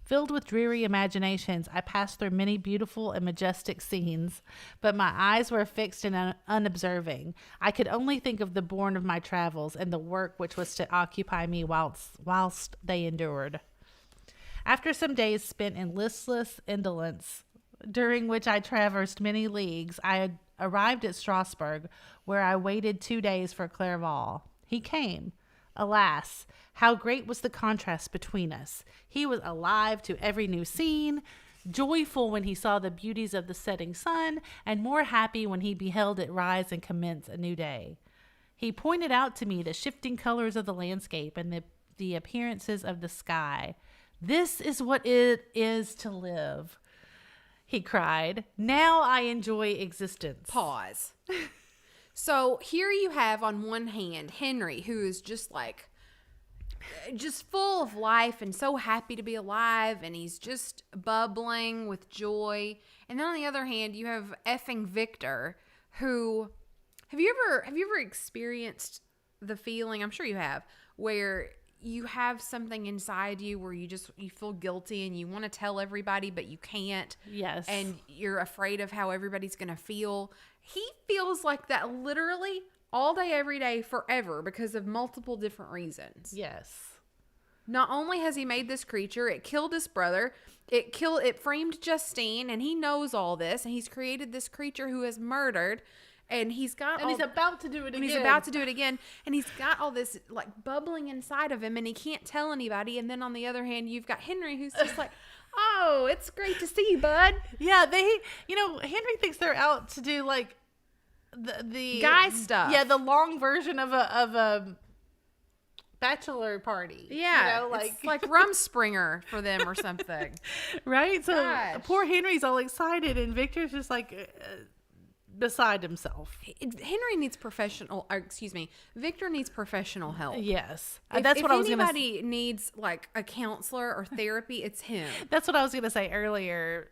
Speaker 2: Filled with dreary imaginations, I passed through many beautiful and majestic scenes, but my eyes were fixed and unobserving. I could only think of the bourne of my travels and the work which was to occupy me whilst they endured. After some days spent in listless indolence, during which I traversed many leagues, I arrived at Strasbourg, where I waited 2 days for Clerval. He came. Alas, how great was the contrast between us! He was alive to every new scene, joyful when he saw the beauties of the setting sun, and more happy when he beheld it rise and commence a new day. He pointed out to me the shifting colors of the landscape and the appearances of the sky. "This is what it is to live," he cried. "Now I enjoy existence."
Speaker 1: Pause. So here you have on one hand Henry, who is just full of life and so happy to be alive, and he's just bubbling with joy. And then on the other hand, you have effing Victor, who have you ever experienced the feeling, I'm sure you have, where you have something inside you where you feel guilty and you want to tell everybody, but you can't.
Speaker 2: Yes.
Speaker 1: And you're afraid of how everybody's going to feel. He feels like that literally all day, every day, forever, because of multiple different reasons.
Speaker 2: Yes.
Speaker 1: Not only has he made this creature, it killed his brother, it framed Justine, and he knows all this, and he's created this creature who has murdered. And he's about to do it again. And he's got all this bubbling inside of him, and he can't tell anybody. And then on the other hand, you've got Henry, who's just like, "Oh, it's great to see you, bud."
Speaker 2: Yeah, Henry thinks they're out to do the
Speaker 1: guy stuff.
Speaker 2: Yeah, the long version of a bachelor party.
Speaker 1: Yeah, it's like Rumspringer for them or something.
Speaker 2: Right? So
Speaker 1: Gosh.
Speaker 2: Poor Henry's all excited, and Victor's just beside himself.
Speaker 1: Victor needs professional help.
Speaker 2: Yes.
Speaker 1: That's what I was going to say. If anybody needs a counselor or therapy, it's him.
Speaker 2: That's what I was going to say earlier.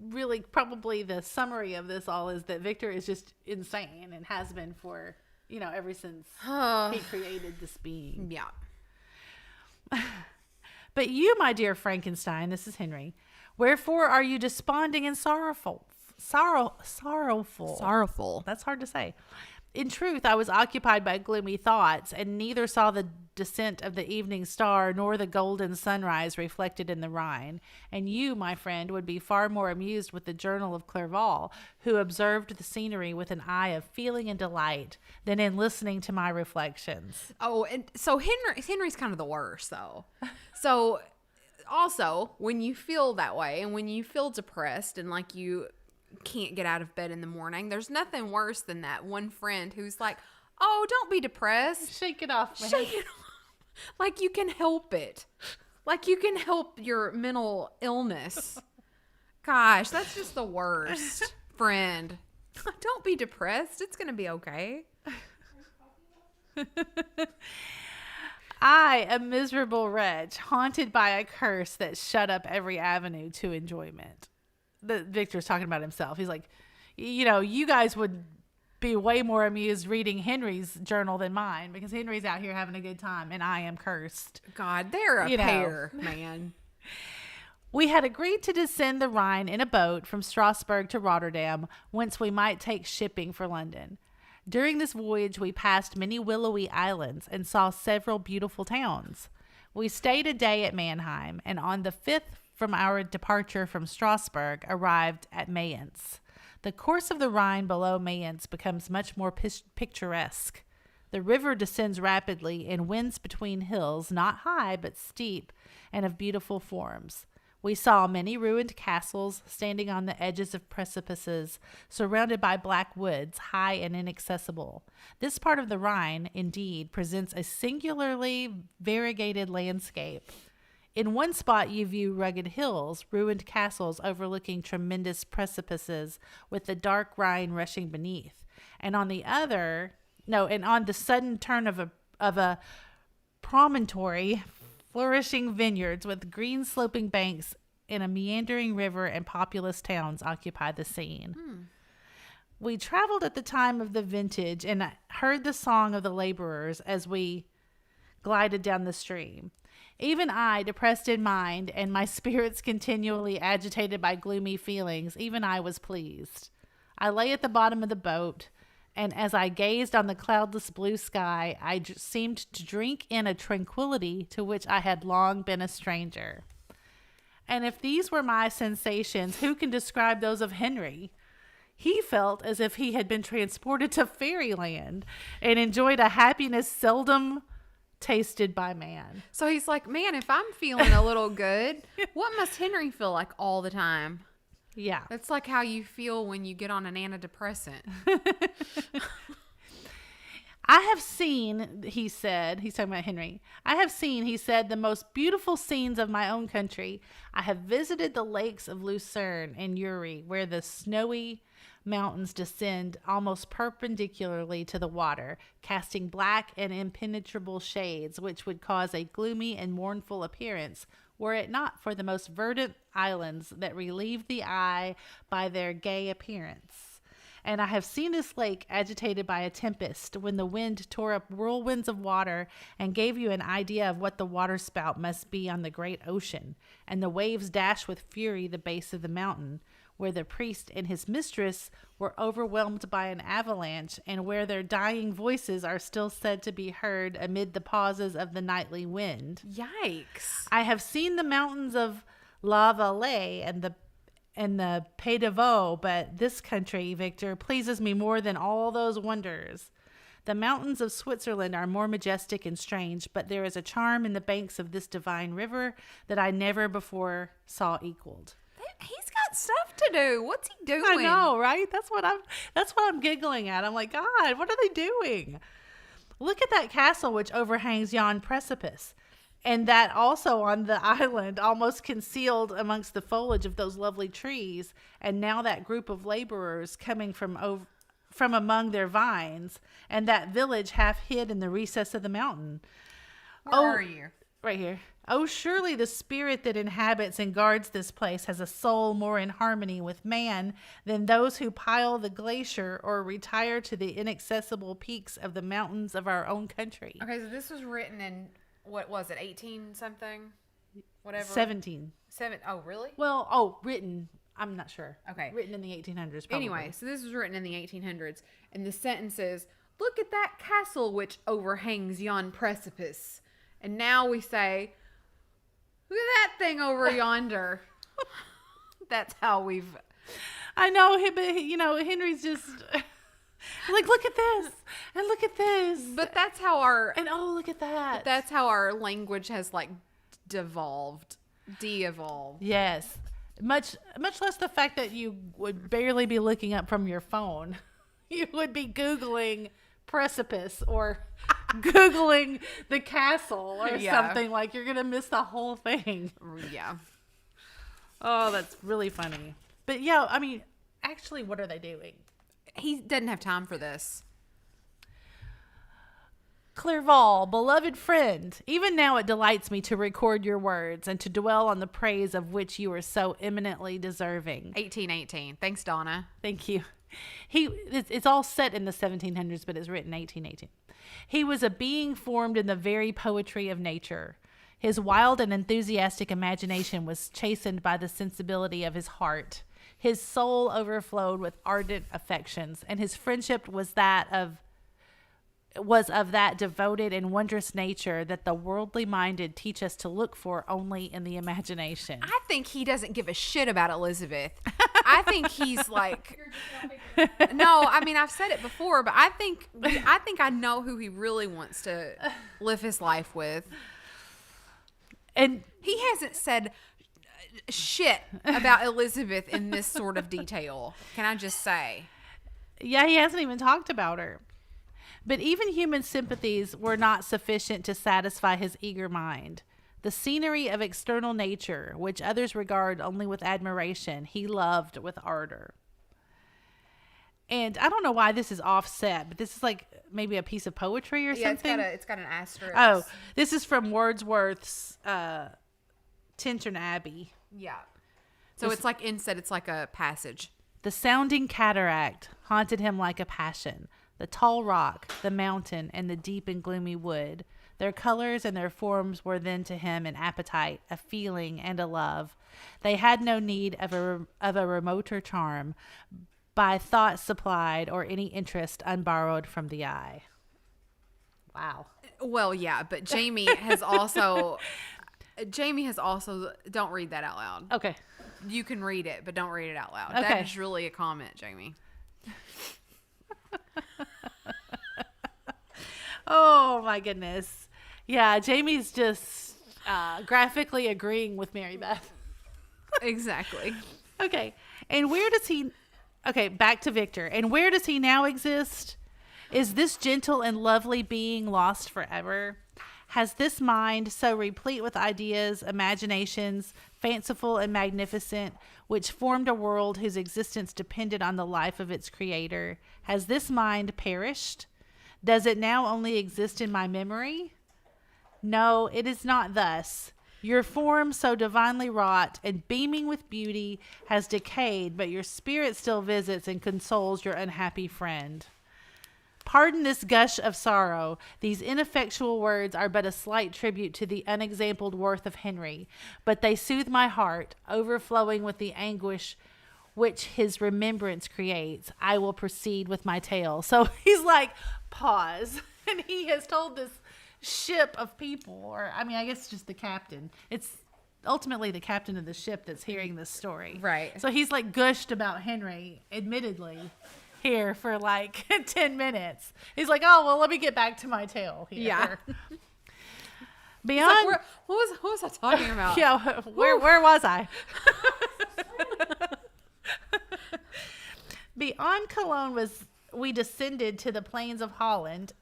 Speaker 2: Really probably the summary of this all is that Victor is just insane and has been for, ever since he created this being.
Speaker 1: Yeah.
Speaker 2: But you, my dear Frankenstein, this is Henry, wherefore are you desponding and sorrowful? Sorrowful. That's hard to say. In truth, I was occupied by gloomy thoughts, and neither saw the descent of the evening star nor the golden sunrise reflected in the Rhine. And you, my friend, would be far more amused with the journal of Clerval, who observed the scenery with an eye of feeling and delight, than in listening to my reflections.
Speaker 1: Oh, and so Henry's kind of the worst, though. So also, when you feel that way, and when you feel depressed, and you can't get out of bed in the morning, there's nothing worse than that one friend who's like, "Oh, don't be depressed.
Speaker 2: Shake it off, man.
Speaker 1: Shake it off." You can help it. You can help your mental illness. Gosh, that's just the worst friend. Don't be depressed. It's going to be okay.
Speaker 2: I, a miserable wretch, haunted by a curse that shut up every avenue to enjoyment. Victor's talking about himself. He's like, you guys would be way more amused reading Henry's journal than mine, because Henry's out here having a good time and I am cursed.
Speaker 1: God, they're a pair, man.
Speaker 2: We had agreed to descend the Rhine in a boat from Strasbourg to Rotterdam, whence we might take shipping for London. During this voyage, we passed many willowy islands and saw several beautiful towns. We stayed a day at Mannheim, and on the 5th from our departure from Strasbourg, arrived at Mayence. The course of the Rhine below Mayence becomes much more picturesque. The river descends rapidly and winds between hills, not high but steep and of beautiful forms. We saw many ruined castles standing on the edges of precipices, surrounded by black woods, high and inaccessible. This part of the Rhine, indeed, presents a singularly variegated landscape. In one spot you view rugged hills, ruined castles overlooking tremendous precipices with the dark Rhine rushing beneath. And on the sudden turn of a promontory flourishing vineyards with green sloping banks in a meandering river and populous towns occupy the scene. We traveled at the time of the vintage and heard the song of the laborers as we glided down the stream. Even I, depressed in mind and my spirits continually agitated by gloomy feelings, even I was pleased. I lay at the bottom of the boat, and as I gazed on the cloudless blue sky, I seemed to drink in a tranquility to which I had long been a stranger. And if these were my sensations, who can describe those of Henry? He felt as if he had been transported to fairyland and enjoyed a happiness seldom tasted by man.
Speaker 1: So he's like, man, if I'm feeling a little good, what must Henry feel like all the time?
Speaker 2: Yeah.
Speaker 1: That's like how you feel when you get on an antidepressant.
Speaker 2: I have seen, he said, he's talking about Henry. I have seen, he said, the most beautiful scenes of my own country. I have visited the lakes of Lucerne and Uri, where the snowy mountains descend almost perpendicularly to the water, casting black and impenetrable shades, which would cause a gloomy and mournful appearance, were it not for the most verdant islands that relieve the eye by their gay appearance. And I have seen this lake agitated by a tempest, when the wind tore up whirlwinds of water and gave you an idea of what the waterspout must be on the great ocean, and the waves dashed with fury the base of the mountain, where the priest and his mistress were overwhelmed by an avalanche, and where their dying voices are still said to be heard amid the pauses of the nightly wind.
Speaker 1: Yikes.
Speaker 2: I have seen the mountains of La Valais and the Pays de Vaud, but this country, Victor, pleases me more than all those wonders. The mountains of Switzerland are more majestic and strange, but there is a charm in the banks of this divine river that I never before saw equaled.
Speaker 1: He's got stuff to do. What's he doing?
Speaker 2: I know, right? That's what I'm giggling at. I'm like, God, what are they doing? Look at that castle which overhangs yon precipice, and that also on the island, almost concealed amongst the foliage of those lovely trees. And now that group of laborers coming from among their vines, and that village half hid in the recess of the mountain.
Speaker 1: Where are you?
Speaker 2: Right here. Oh, surely the spirit that inhabits and guards this place has a soul more in harmony with man than those who pile the glacier or retire to the inaccessible peaks of the mountains of our own country.
Speaker 1: Okay, so this was written in, what was it, 18 something? Whatever.
Speaker 2: 17.
Speaker 1: Oh, really?
Speaker 2: Well, written, I'm not sure.
Speaker 1: Okay.
Speaker 2: Written in the 1800s, probably.
Speaker 1: Anyway, so this was written in the 1800s, and the sentence is, look at that castle which overhangs yon precipice. And now we say, look at that thing over yonder. That's how we've...
Speaker 2: I know, but, Henry's just... like, look at this, and look at this.
Speaker 1: But that's how our...
Speaker 2: And, oh, look at that.
Speaker 1: That's how our language has, like, de-evolved.
Speaker 2: Yes. Much less the fact that you would barely be looking up from your phone. You would be Googling precipice or Googling the castle or something. Like, you're going to miss the whole thing.
Speaker 1: Yeah.
Speaker 2: Oh, that's really funny. But, yeah, I mean, actually, what are they doing?
Speaker 1: He doesn't have time for this.
Speaker 2: Clerval, beloved friend, even now it delights me to record your words and to dwell on the praise of which you are so eminently deserving.
Speaker 1: 1818. Thanks, Donna.
Speaker 2: Thank you. It's all set in the 1700s, but it's written 1818. He was a being formed in the very poetry of nature. His wild and enthusiastic imagination was chastened by the sensibility of his heart. His soul overflowed with ardent affections, and his friendship was of that devoted and wondrous nature that the worldly minded teach us to look for only in the imagination.
Speaker 1: I think he doesn't give a shit about Elizabeth. I think he's like, no, I mean, I've said it before, but I think I know who he really wants to live his life with.
Speaker 2: And
Speaker 1: he hasn't said shit about Elizabeth in this sort of detail. Can I just say?
Speaker 2: Yeah, he hasn't even talked about her. But even human sympathies were not sufficient to satisfy his eager mind. The scenery of external nature, which others regard only with admiration, he loved with ardor. And I don't know why this is offset, but this is like maybe a piece of poetry or something.
Speaker 1: It's got an asterisk.
Speaker 2: Oh, this is from Wordsworth's Tintern Abbey.
Speaker 1: Yeah. So it's like instead, it's like a passage.
Speaker 2: The sounding cataract haunted him like a passion. The tall rock, the mountain, and the deep and gloomy wood. Their colors and their forms were then to him an appetite, a feeling, and a love. They had no need of a remoter charm, by thought supplied, or any interest unborrowed from the eye. Wow.
Speaker 1: Well, yeah, but Jamie has also... Don't read that out loud.
Speaker 2: Okay.
Speaker 1: You can read it, but don't read it out loud.
Speaker 2: Okay.
Speaker 1: That is really a comment, Jamie.
Speaker 2: Oh, my goodness. Yeah, Jamie's just graphically agreeing with Mary Beth.
Speaker 1: Exactly.
Speaker 2: Okay. And where does he... Okay, back to Victor. And where does he now exist? Is this gentle and lovely being lost forever? Has this mind, so replete with ideas, imaginations, fanciful and magnificent, which formed a world whose existence depended on the life of its creator, has this mind perished? Does it now only exist in my memory? No, it is not thus. Your form, so divinely wrought and beaming with beauty, has decayed, but your spirit still visits and consoles your unhappy friend. Pardon this gush of sorrow. These ineffectual words are but a slight tribute to the unexampled worth of Henry, but they soothe my heart, overflowing with the anguish which his remembrance creates. I will proceed with my tale. So he's like, pause. And he has told this ship of people, or I mean, I guess just the captain. It's ultimately the captain of the ship that's hearing this story.
Speaker 1: Right.
Speaker 2: So he's like gushed about Henry, admittedly, here for like 10 minutes. He's like, oh, well, let me get back to my tale here.
Speaker 1: Yeah.
Speaker 2: Beyond...
Speaker 1: Like, what was I talking about?
Speaker 2: Yeah, where was I? Beyond Cologne we descended to the plains of Holland,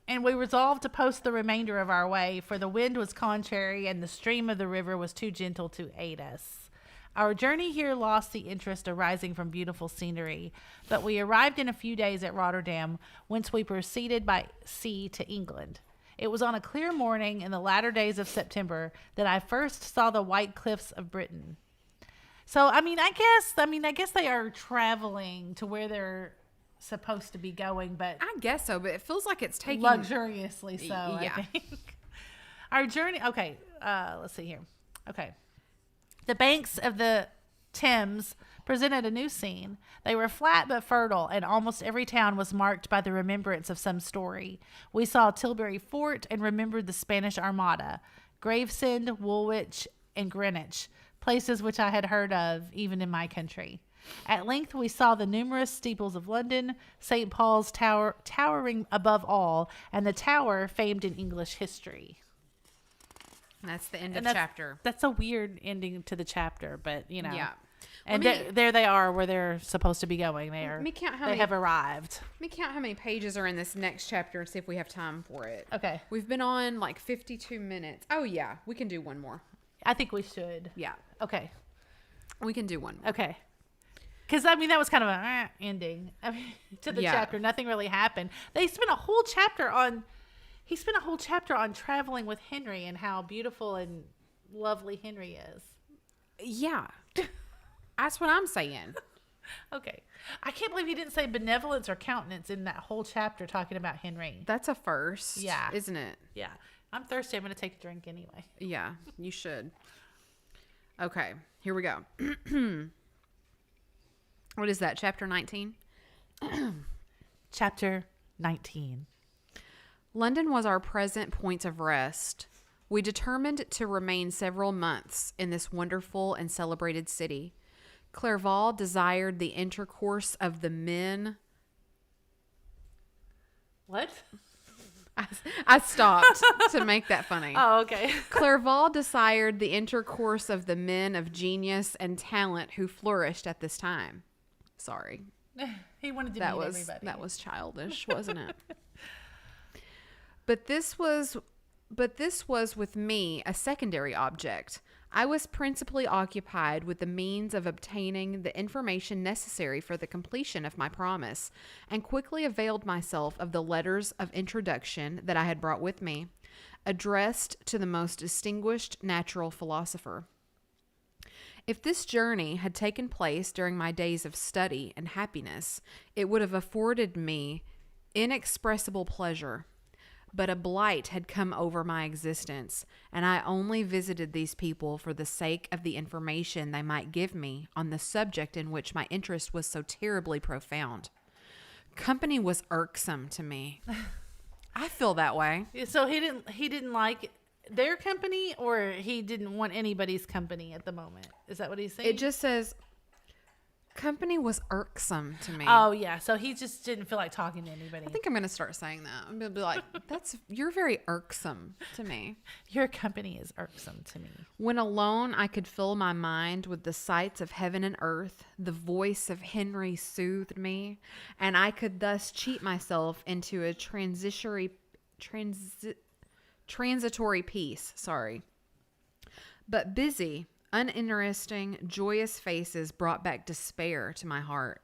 Speaker 2: and we resolved to post the remainder of our way, for the wind was contrary and the stream of the river was too gentle to aid us. Our journey here lost the interest arising from beautiful scenery, but we arrived in a few days at Rotterdam, whence we proceeded by sea to England. It was on a clear morning in the latter days of September that I first saw the white cliffs of Britain. So, I guess they are traveling to where they're supposed to be going, but
Speaker 1: I guess so, but it feels like it's taking...
Speaker 2: luxuriously so,
Speaker 1: Yeah.
Speaker 2: I think. Our journey... Okay, let's see here. Okay. The banks of the Thames presented a new scene. They were flat but fertile, and almost every town was marked by the remembrance of some story. We saw Tilbury Fort and remembered the Spanish Armada, Gravesend, Woolwich, and Greenwich, places which I had heard of even in my country. At length we saw the numerous steeples of London, St. Paul's Tower towering above all, and the Tower famed in English history.
Speaker 1: And that's the end of
Speaker 2: And
Speaker 1: chapter.
Speaker 2: That's a weird ending to the chapter, but you know.
Speaker 1: Yeah.
Speaker 2: And there they are where they're supposed to be going.
Speaker 1: Let me count
Speaker 2: They have arrived.
Speaker 1: Let me count how many pages are in this next chapter and see if we have time for it.
Speaker 2: Okay.
Speaker 1: We've been on like 52 minutes. Oh, yeah. We can do one more.
Speaker 2: I think we should.
Speaker 1: Yeah.
Speaker 2: Okay.
Speaker 1: We can do one more.
Speaker 2: Okay. Because, that was kind of a ending to the chapter. Nothing really happened. He spent a whole chapter on traveling with Henry and how beautiful and lovely Henry is.
Speaker 1: Yeah. That's what I'm saying.
Speaker 2: Okay. I can't believe he didn't say benevolence or countenance in that whole chapter talking about Henry.
Speaker 1: That's a first.
Speaker 2: Yeah.
Speaker 1: Isn't it?
Speaker 2: Yeah. I'm thirsty. I'm going to take a drink anyway.
Speaker 1: Yeah, you should. Okay. Here we go. What is that? Chapter 19?
Speaker 2: Chapter 19.
Speaker 1: London was our present point of rest. We determined to remain several months in this wonderful and celebrated city. Clerval desired the intercourse of the men.
Speaker 2: What?
Speaker 1: I stopped to make that funny.
Speaker 2: Oh, okay.
Speaker 1: Clerval desired the intercourse of the men of genius and talent who flourished at this time. Sorry.
Speaker 2: He wanted to meet everybody.
Speaker 1: That was childish, wasn't it? But this was with me a secondary object. I was principally occupied with the means of obtaining the information necessary for the completion of my promise, and quickly availed myself of the letters of introduction that I had brought with me, addressed to the most distinguished natural philosopher. If this journey had taken place during my days of study and happiness, it would have afforded me inexpressible pleasure. But a blight had come over my existence, and I only visited these people for the sake of the information they might give me on the subject in which my interest was so terribly profound. Company was irksome to me. I feel that way.
Speaker 2: So he didn't like their company, or he didn't want anybody's company at the moment. Is that what he's saying?
Speaker 1: It just says company was irksome to me.
Speaker 2: Oh yeah, so he just didn't feel like talking to anybody.
Speaker 1: I think I'm going to start saying that. I'm going to be like, you're very irksome to me.
Speaker 2: Your company is irksome to me.
Speaker 1: When alone, I could fill my mind with the sights of heaven and earth. The voice of Henry soothed me, and I could thus cheat myself into a transitory peace. But busy, uninteresting, joyous faces brought back despair to my heart.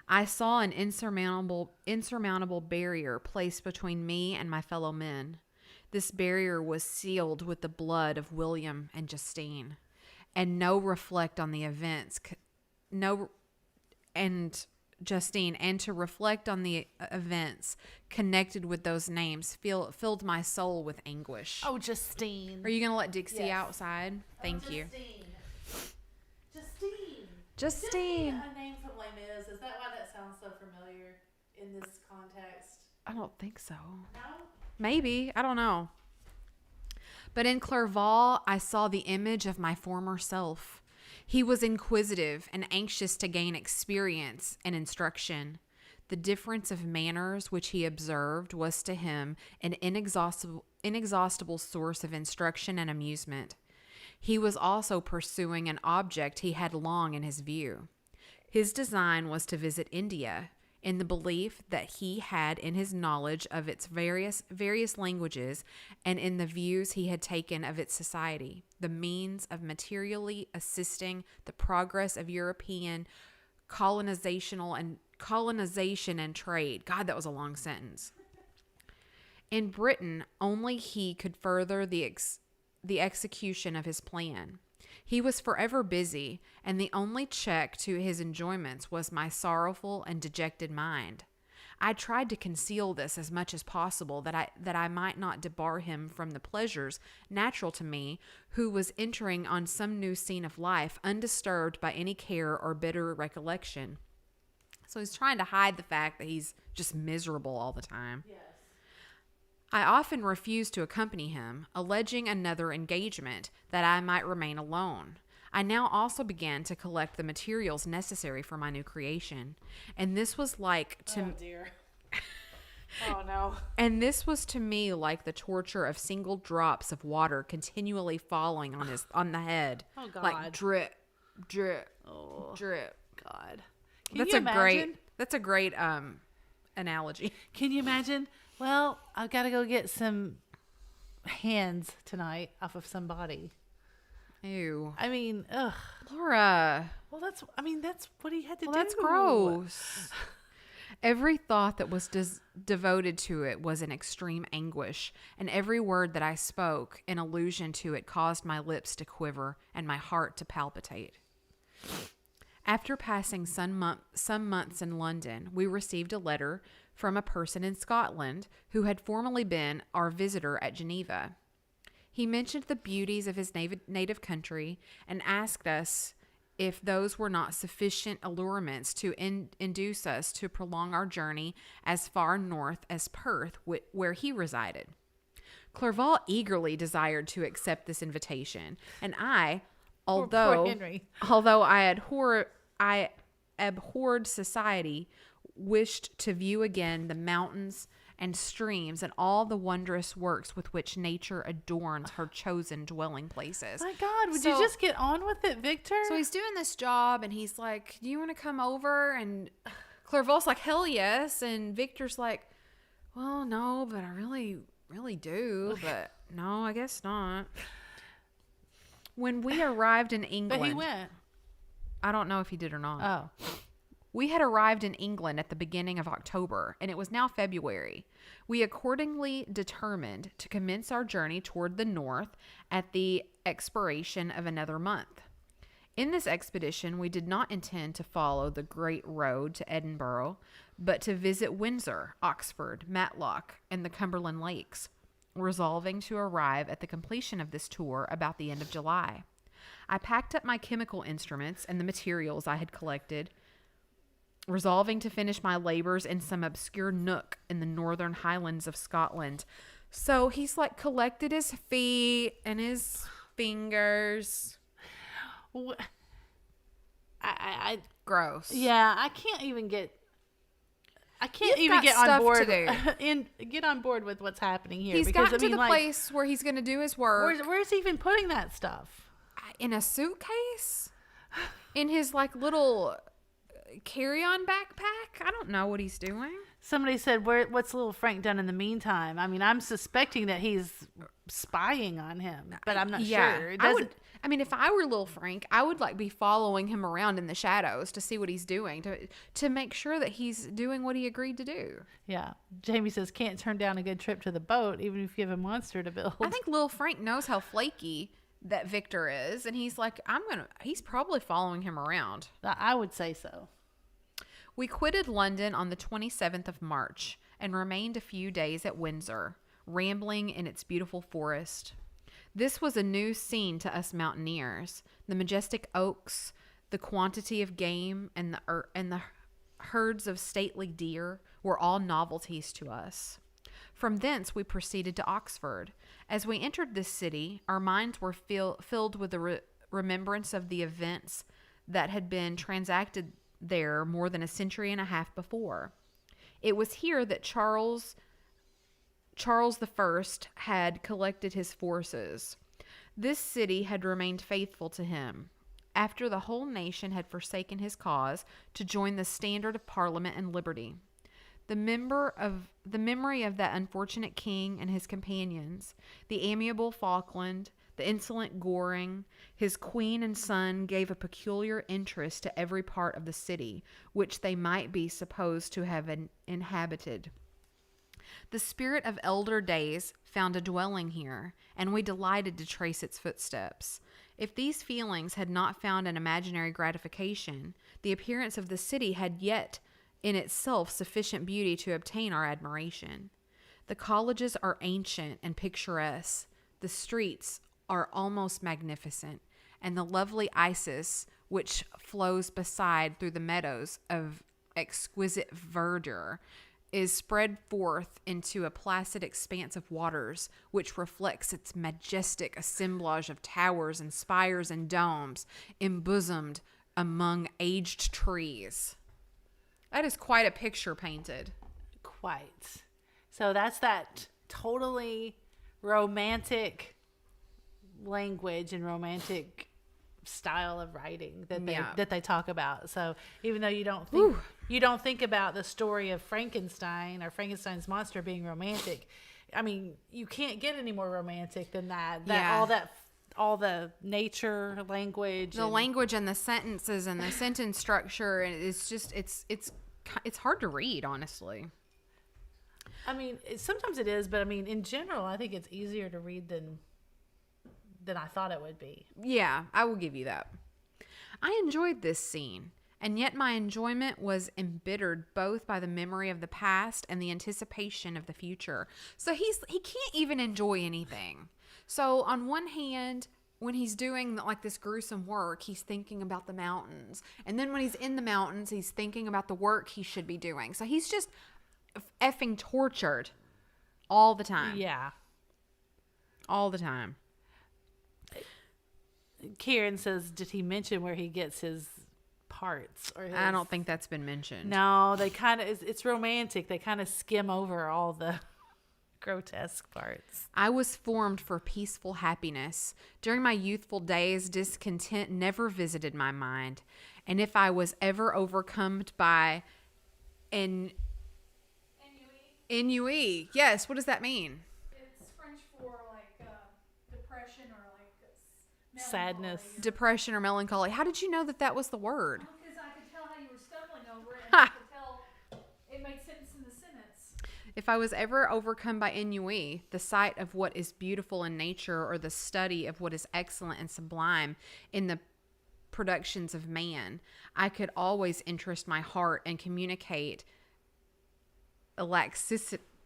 Speaker 1: I saw an insurmountable barrier placed between me and my fellow men. This barrier was sealed with the blood of William and Justine, and to reflect on the events connected with those names filled my soul with anguish.
Speaker 2: Oh, Justine.
Speaker 1: Are you going to let Dixie outside? Thank you. Justine.
Speaker 2: A name from Les Mis. Is that why that sounds so familiar in this context?
Speaker 1: I don't think so.
Speaker 2: No?
Speaker 1: Maybe. I don't know. But in Clerval, I saw the image of my former self. He was inquisitive and anxious to gain experience and instruction. The difference of manners which he observed was to him an inexhaustible source of instruction and amusement. He was also pursuing an object he had long in his view. His design was to visit India, in the belief that he had in his knowledge of its various languages and in the views he had taken of its society, the means of materially assisting the progress of European colonization and trade. God, that was a long sentence. In Britain, only he could further the execution of his plan. He was forever busy, and the only check to his enjoyments was my sorrowful and dejected mind. I tried to conceal this as much as possible, that I might not debar him from the pleasures natural to me, who was entering on some new scene of life, undisturbed by any care or bitter recollection. So he's trying to hide the fact that he's just miserable all the time.
Speaker 2: Yes.
Speaker 1: I often refused to accompany him, alleging another engagement, that I might remain alone. I now also began to collect the materials necessary for my new creation, and this was like to
Speaker 2: Oh dear. Oh no.
Speaker 1: And this was to me like the torture of single drops of water continually falling on the head.
Speaker 2: Oh God.
Speaker 1: Like drip, drip,
Speaker 2: Oh
Speaker 1: drip.
Speaker 2: God.
Speaker 1: That's a great analogy.
Speaker 2: Can you imagine? Well, I've got to go get some hands tonight off of somebody.
Speaker 1: Ew.
Speaker 2: I mean, ugh.
Speaker 1: Laura.
Speaker 2: Well, that's what he had to do.
Speaker 1: That's gross. Every thought that was devoted to it was in extreme anguish, and every word that I spoke in allusion to it caused my lips to quiver and my heart to palpitate. After passing some months in London, we received a letter from a person in Scotland who had formerly been our visitor at Geneva. He mentioned the beauties of his native country and asked us if those were not sufficient allurements to induce us to prolong our journey as far north as Perth, where he resided. Clerval eagerly desired to accept this invitation, and I, although I abhorred society, wished to view again the mountains and streams and all the wondrous works with which nature adorns her chosen dwelling places.
Speaker 2: My God, would you just get on with it, Victor?
Speaker 1: So he's doing this job, and he's like, do you want to come over? And Clerval's like, hell yes. And Victor's like, well, no, but I really, really do. But no, I guess not. When we arrived in
Speaker 2: But
Speaker 1: England,
Speaker 2: he went.
Speaker 1: I don't know if he did or not.
Speaker 2: Oh.
Speaker 1: We had arrived in England at the beginning of October, and it was now February. We accordingly determined to commence our journey toward the north at the expiration of another month. In this expedition, we did not intend to follow the great road to Edinburgh, but to visit Windsor, Oxford, Matlock, and the Cumberland Lakes, resolving to arrive at the completion of this tour about the end of July. I packed up my chemical instruments and the materials I had collected, resolving to finish my labors in some obscure nook in the northern highlands of Scotland. So he's like collected his feet and his fingers.
Speaker 2: I
Speaker 1: Gross.
Speaker 2: yeah, I can't even get
Speaker 1: You've got
Speaker 2: get on
Speaker 1: stuff
Speaker 2: board
Speaker 1: to
Speaker 2: get on board with what's happening here.
Speaker 1: He's
Speaker 2: because
Speaker 1: gotten to the place where he's going to do his work.
Speaker 2: Where's he even putting that stuff?
Speaker 1: In a suitcase? In his like little carry-on backpack? I don't know what he's doing.
Speaker 2: Somebody said, what's little Frank done in the meantime? I mean, I'm suspecting that he's spying on him, but I'm not sure. It doesn't.
Speaker 1: I mean, if I were little Frank, I would like be following him around in the shadows to see what he's doing, to make sure that he's doing what he agreed to do.
Speaker 2: Yeah. Jamie says, can't turn down a good trip to the boat, even if you have a monster to build.
Speaker 1: I think little Frank knows how flaky that Victor is, and he's like, he's probably following him around.
Speaker 2: I would say so.
Speaker 1: We quitted London on the 27th of March and remained a few days at Windsor, rambling in its beautiful forest. This was a new scene to us mountaineers. The majestic oaks, the quantity of game, and the herds of stately deer were all novelties to us. From thence we proceeded to Oxford. As we entered this city, our minds were filled with the remembrance of the events that had been transacted there more than a century and a half before. It was here that Charles I had collected his forces. This city had remained faithful to him, after the whole nation had forsaken his cause, to join the standard of Parliament and liberty. The memory of that unfortunate king and his companions, the amiable Falkland, the insolent Goring, his queen and son, gave a peculiar interest to every part of the city which they might be supposed to have inhabited. The spirit of elder days found a dwelling here, and we delighted to trace its footsteps. If these feelings had not found an imaginary gratification, the appearance of the city had yet in itself sufficient beauty to obtain our admiration. The colleges are ancient and picturesque. The streets are almost magnificent, and the lovely Isis, which flows beside through the meadows of exquisite verdure, is spread forth into a placid expanse of waters, which reflects its majestic assemblage of towers and spires and domes, embosomed among aged trees. That is quite a picture painted.
Speaker 2: Quite. So that's that totally romantic language and romantic style of writing that they talk about. So even though you don't think about the story of Frankenstein or Frankenstein's monster being romantic, I mean, you can't get any more romantic than that. All the nature language,
Speaker 1: language and the sentences and the sentence structure, and it's just it's hard to read, honestly.
Speaker 2: I mean, sometimes it is, but I mean, in general, I think it's easier to read than I thought it would be.
Speaker 1: Yeah, I will give you that. I enjoyed this scene, and yet my enjoyment was embittered both by the memory of the past and the anticipation of the future. So he can't even enjoy anything. So on one hand, when he's doing like this gruesome work, he's thinking about the mountains. And then when he's in the mountains, he's thinking about the work he should be doing. So he's just effing tortured all the time.
Speaker 2: Yeah.
Speaker 1: All the time.
Speaker 2: Kieran says, did he mention where he gets his parts?
Speaker 1: I don't think that's been mentioned.
Speaker 2: No, they kind of, it's romantic. They kind of skim over all the grotesque parts.
Speaker 1: I was formed for peaceful happiness. During my youthful days, discontent never visited my mind. And if I was ever overcome by ennui. Yes, what does that mean?
Speaker 3: It's French for like depression or like
Speaker 2: Sadness.
Speaker 1: depression or melancholy. How did you know that that was the word?
Speaker 2: Because I could tell how you were stumbling over it, and I could tell it made sense in the sentence.
Speaker 1: If I was ever overcome by ennui, the sight of what is beautiful in nature or the study of what is excellent and sublime in the productions of man, I could always interest my heart and communicate elasticity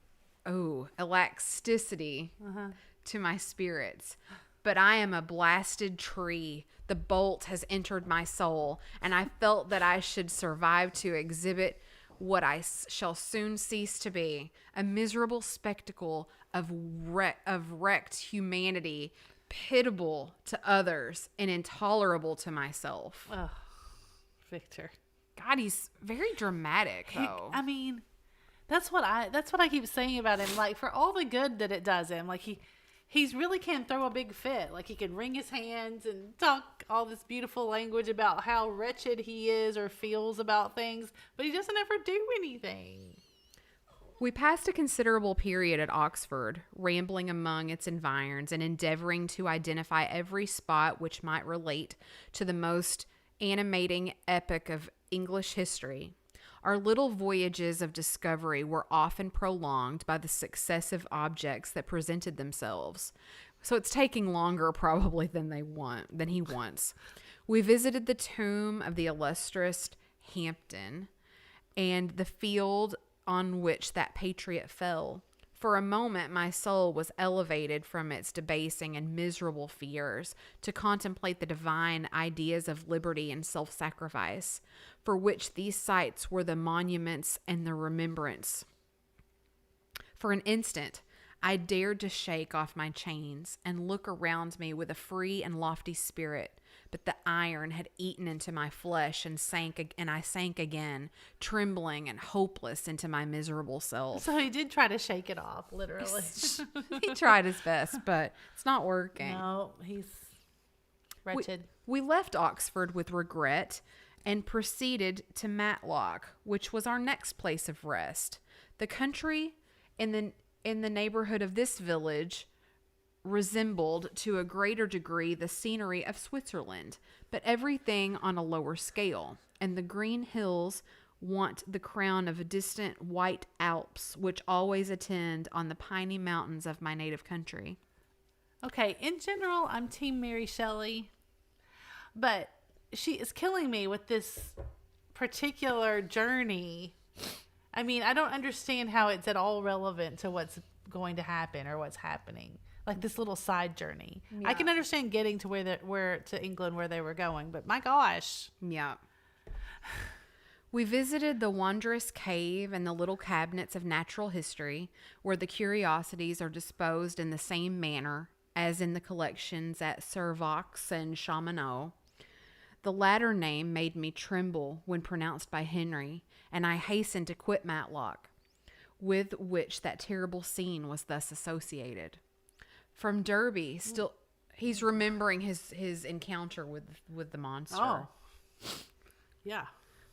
Speaker 1: to my spirits. But I am a blasted tree. The bolt has entered my soul, and I felt that I should survive to exhibit what I shall soon cease to be, a miserable spectacle of wrecked humanity, pitiable to others and intolerable to myself.
Speaker 2: Oh, Victor.
Speaker 1: God, he's very dramatic, though.
Speaker 2: I mean, that's what I keep saying about him. Like, for all the good that it does him, like he's really can throw a big fit. Like, he can wring his hands and talk all this beautiful language about how wretched he is or feels about things, but he doesn't ever do anything.
Speaker 1: We passed a considerable period at Oxford, rambling among its environs and endeavoring to identify every spot which might relate to the most animating epoch of English history. Our little voyages of discovery were often prolonged by the successive objects that presented themselves. So it's taking longer probably than he wants. We visited the tomb of the illustrious Hampden and the field on which that patriot fell. For a moment, my soul was elevated from its debasing and miserable fears to contemplate the divine ideas of liberty and self-sacrifice, for which these sights were the monuments and the remembrance. For an instant, I dared to shake off my chains and look around me with a free and lofty spirit, but the iron had eaten into my flesh and I sank again, trembling and hopeless into my miserable self.
Speaker 2: So he did try to shake it off, literally.
Speaker 1: He tried his best, but it's not working.
Speaker 2: No, he's wretched.
Speaker 1: We left Oxford with regret and proceeded to Matlock, which was our next place of rest. The country in the neighborhood of this village resembled to a greater degree the scenery of Switzerland, but everything on a lower scale, and the green hills want the crown of distant white Alps, which always attend on the piney mountains of my native country.
Speaker 2: Okay, in general, I'm Team Mary Shelley, but she is killing me with this particular journey. I mean, I don't understand how it's at all relevant to what's going to happen or what's happening. Like this little side journey. Yeah. I can understand getting to where to England where they were going, but my gosh.
Speaker 1: Yeah. We visited the wondrous cave and the little cabinets of natural history, where the curiosities are disposed in the same manner as in the collections at Servox and Chamonix. The latter name made me tremble when pronounced by Henry, and I hastened to quit Matlock, with which that terrible scene was thus associated. From Derby, he's remembering his encounter with the monster.
Speaker 2: Oh, yeah.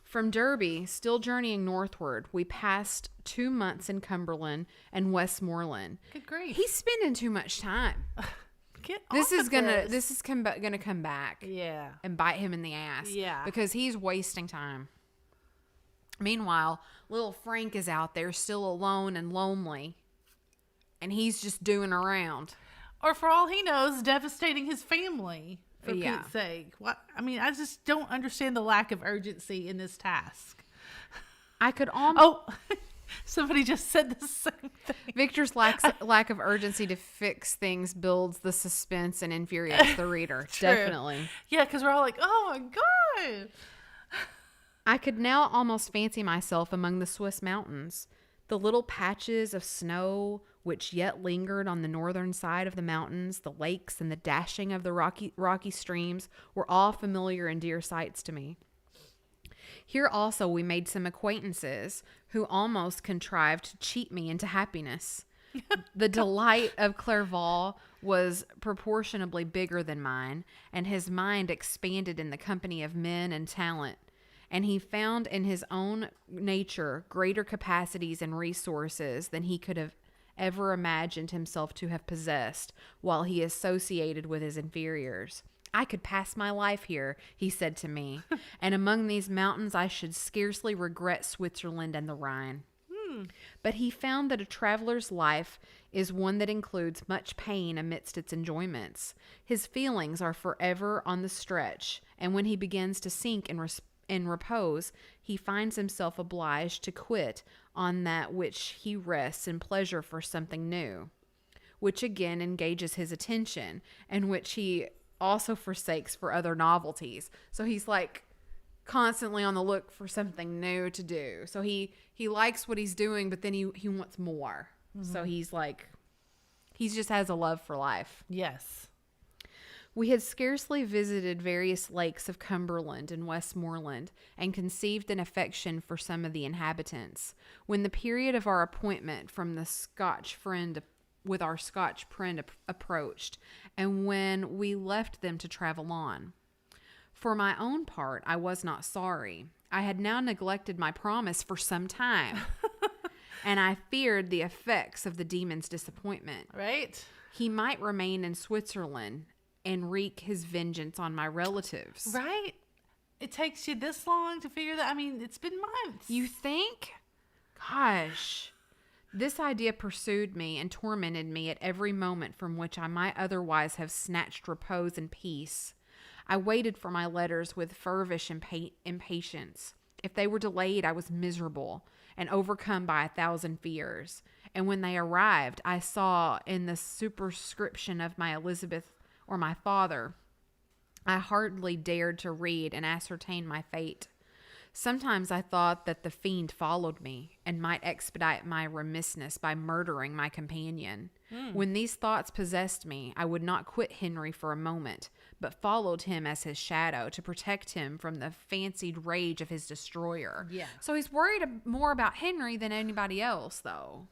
Speaker 1: From Derby, still journeying northward, we passed 2 months in Cumberland and Westmoreland.
Speaker 2: Good grief!
Speaker 1: He's spending too much time. This is gonna come back.
Speaker 2: Yeah.
Speaker 1: And bite him in the ass.
Speaker 2: Yeah.
Speaker 1: Because he's wasting time. Meanwhile, little Frank is out there still alone and lonely, and he's just doing around.
Speaker 2: Or for all he knows, devastating his family, for Pete's sake. What? I mean, I just don't understand the lack of urgency in this task.
Speaker 1: I could almost...
Speaker 2: Oh, somebody just said the same thing.
Speaker 1: Victor's lack of urgency to fix things builds the suspense and infuriates the reader. Definitely.
Speaker 2: Yeah, because we're all like, oh my God.
Speaker 1: I could now almost fancy myself among the Swiss mountains. The little patches of snow which yet lingered on the northern side of the mountains, the lakes and the dashing of the rocky streams were all familiar and dear sights to me. Here also we made some acquaintances who almost contrived to cheat me into happiness. The delight of Clerval was proportionably bigger than mine, and his mind expanded in the company of men and talent. And he found in his own nature greater capacities and resources than he could have ever imagined himself to have possessed while he associated with his inferiors. I could pass my life here, he said to me, and among these mountains I should scarcely regret Switzerland and the Rhine. But he found that a traveler's life is one that includes much pain amidst its enjoyments. His feelings are forever on the stretch, and when he begins to sink in repose, he finds himself obliged to quit on that which he rests in pleasure for something new, which again engages his attention, and which he also forsakes for other novelties. So he's like constantly on the look for something new to do. So he likes what he's doing, but then he wants more. So he's like, he just has a love for life.
Speaker 2: Yes.
Speaker 1: We had scarcely visited various lakes of Cumberland and Westmoreland, and conceived an affection for some of the inhabitants, when the period of our appointment from the Scotch friend with our Scotch friend approached, and when we left them to travel on. For my own part, I was not sorry. I had now neglected my promise for some time, and I feared the effects of the demon's disappointment.
Speaker 2: Right?
Speaker 1: He might remain in Switzerland and wreak his vengeance on my relatives.
Speaker 2: Right? It takes you this long to figure that. I mean, it's been months.
Speaker 1: You think? Gosh. This idea pursued me and tormented me at every moment from which I might otherwise have snatched repose and peace. I waited for my letters with feverish impatience. If they were delayed, I was miserable and overcome by 1,000 fears. And when they arrived, I saw in the superscription of my Elizabeth or my father, I hardly dared to read and ascertain my fate. Sometimes I thought that the fiend followed me and might expedite my remissness by murdering my companion. When these thoughts possessed me, I would not quit Henry for a moment, but followed him as his shadow to protect him from the fancied rage of his destroyer.
Speaker 2: Yeah.
Speaker 1: So he's worried more about Henry than anybody else, though.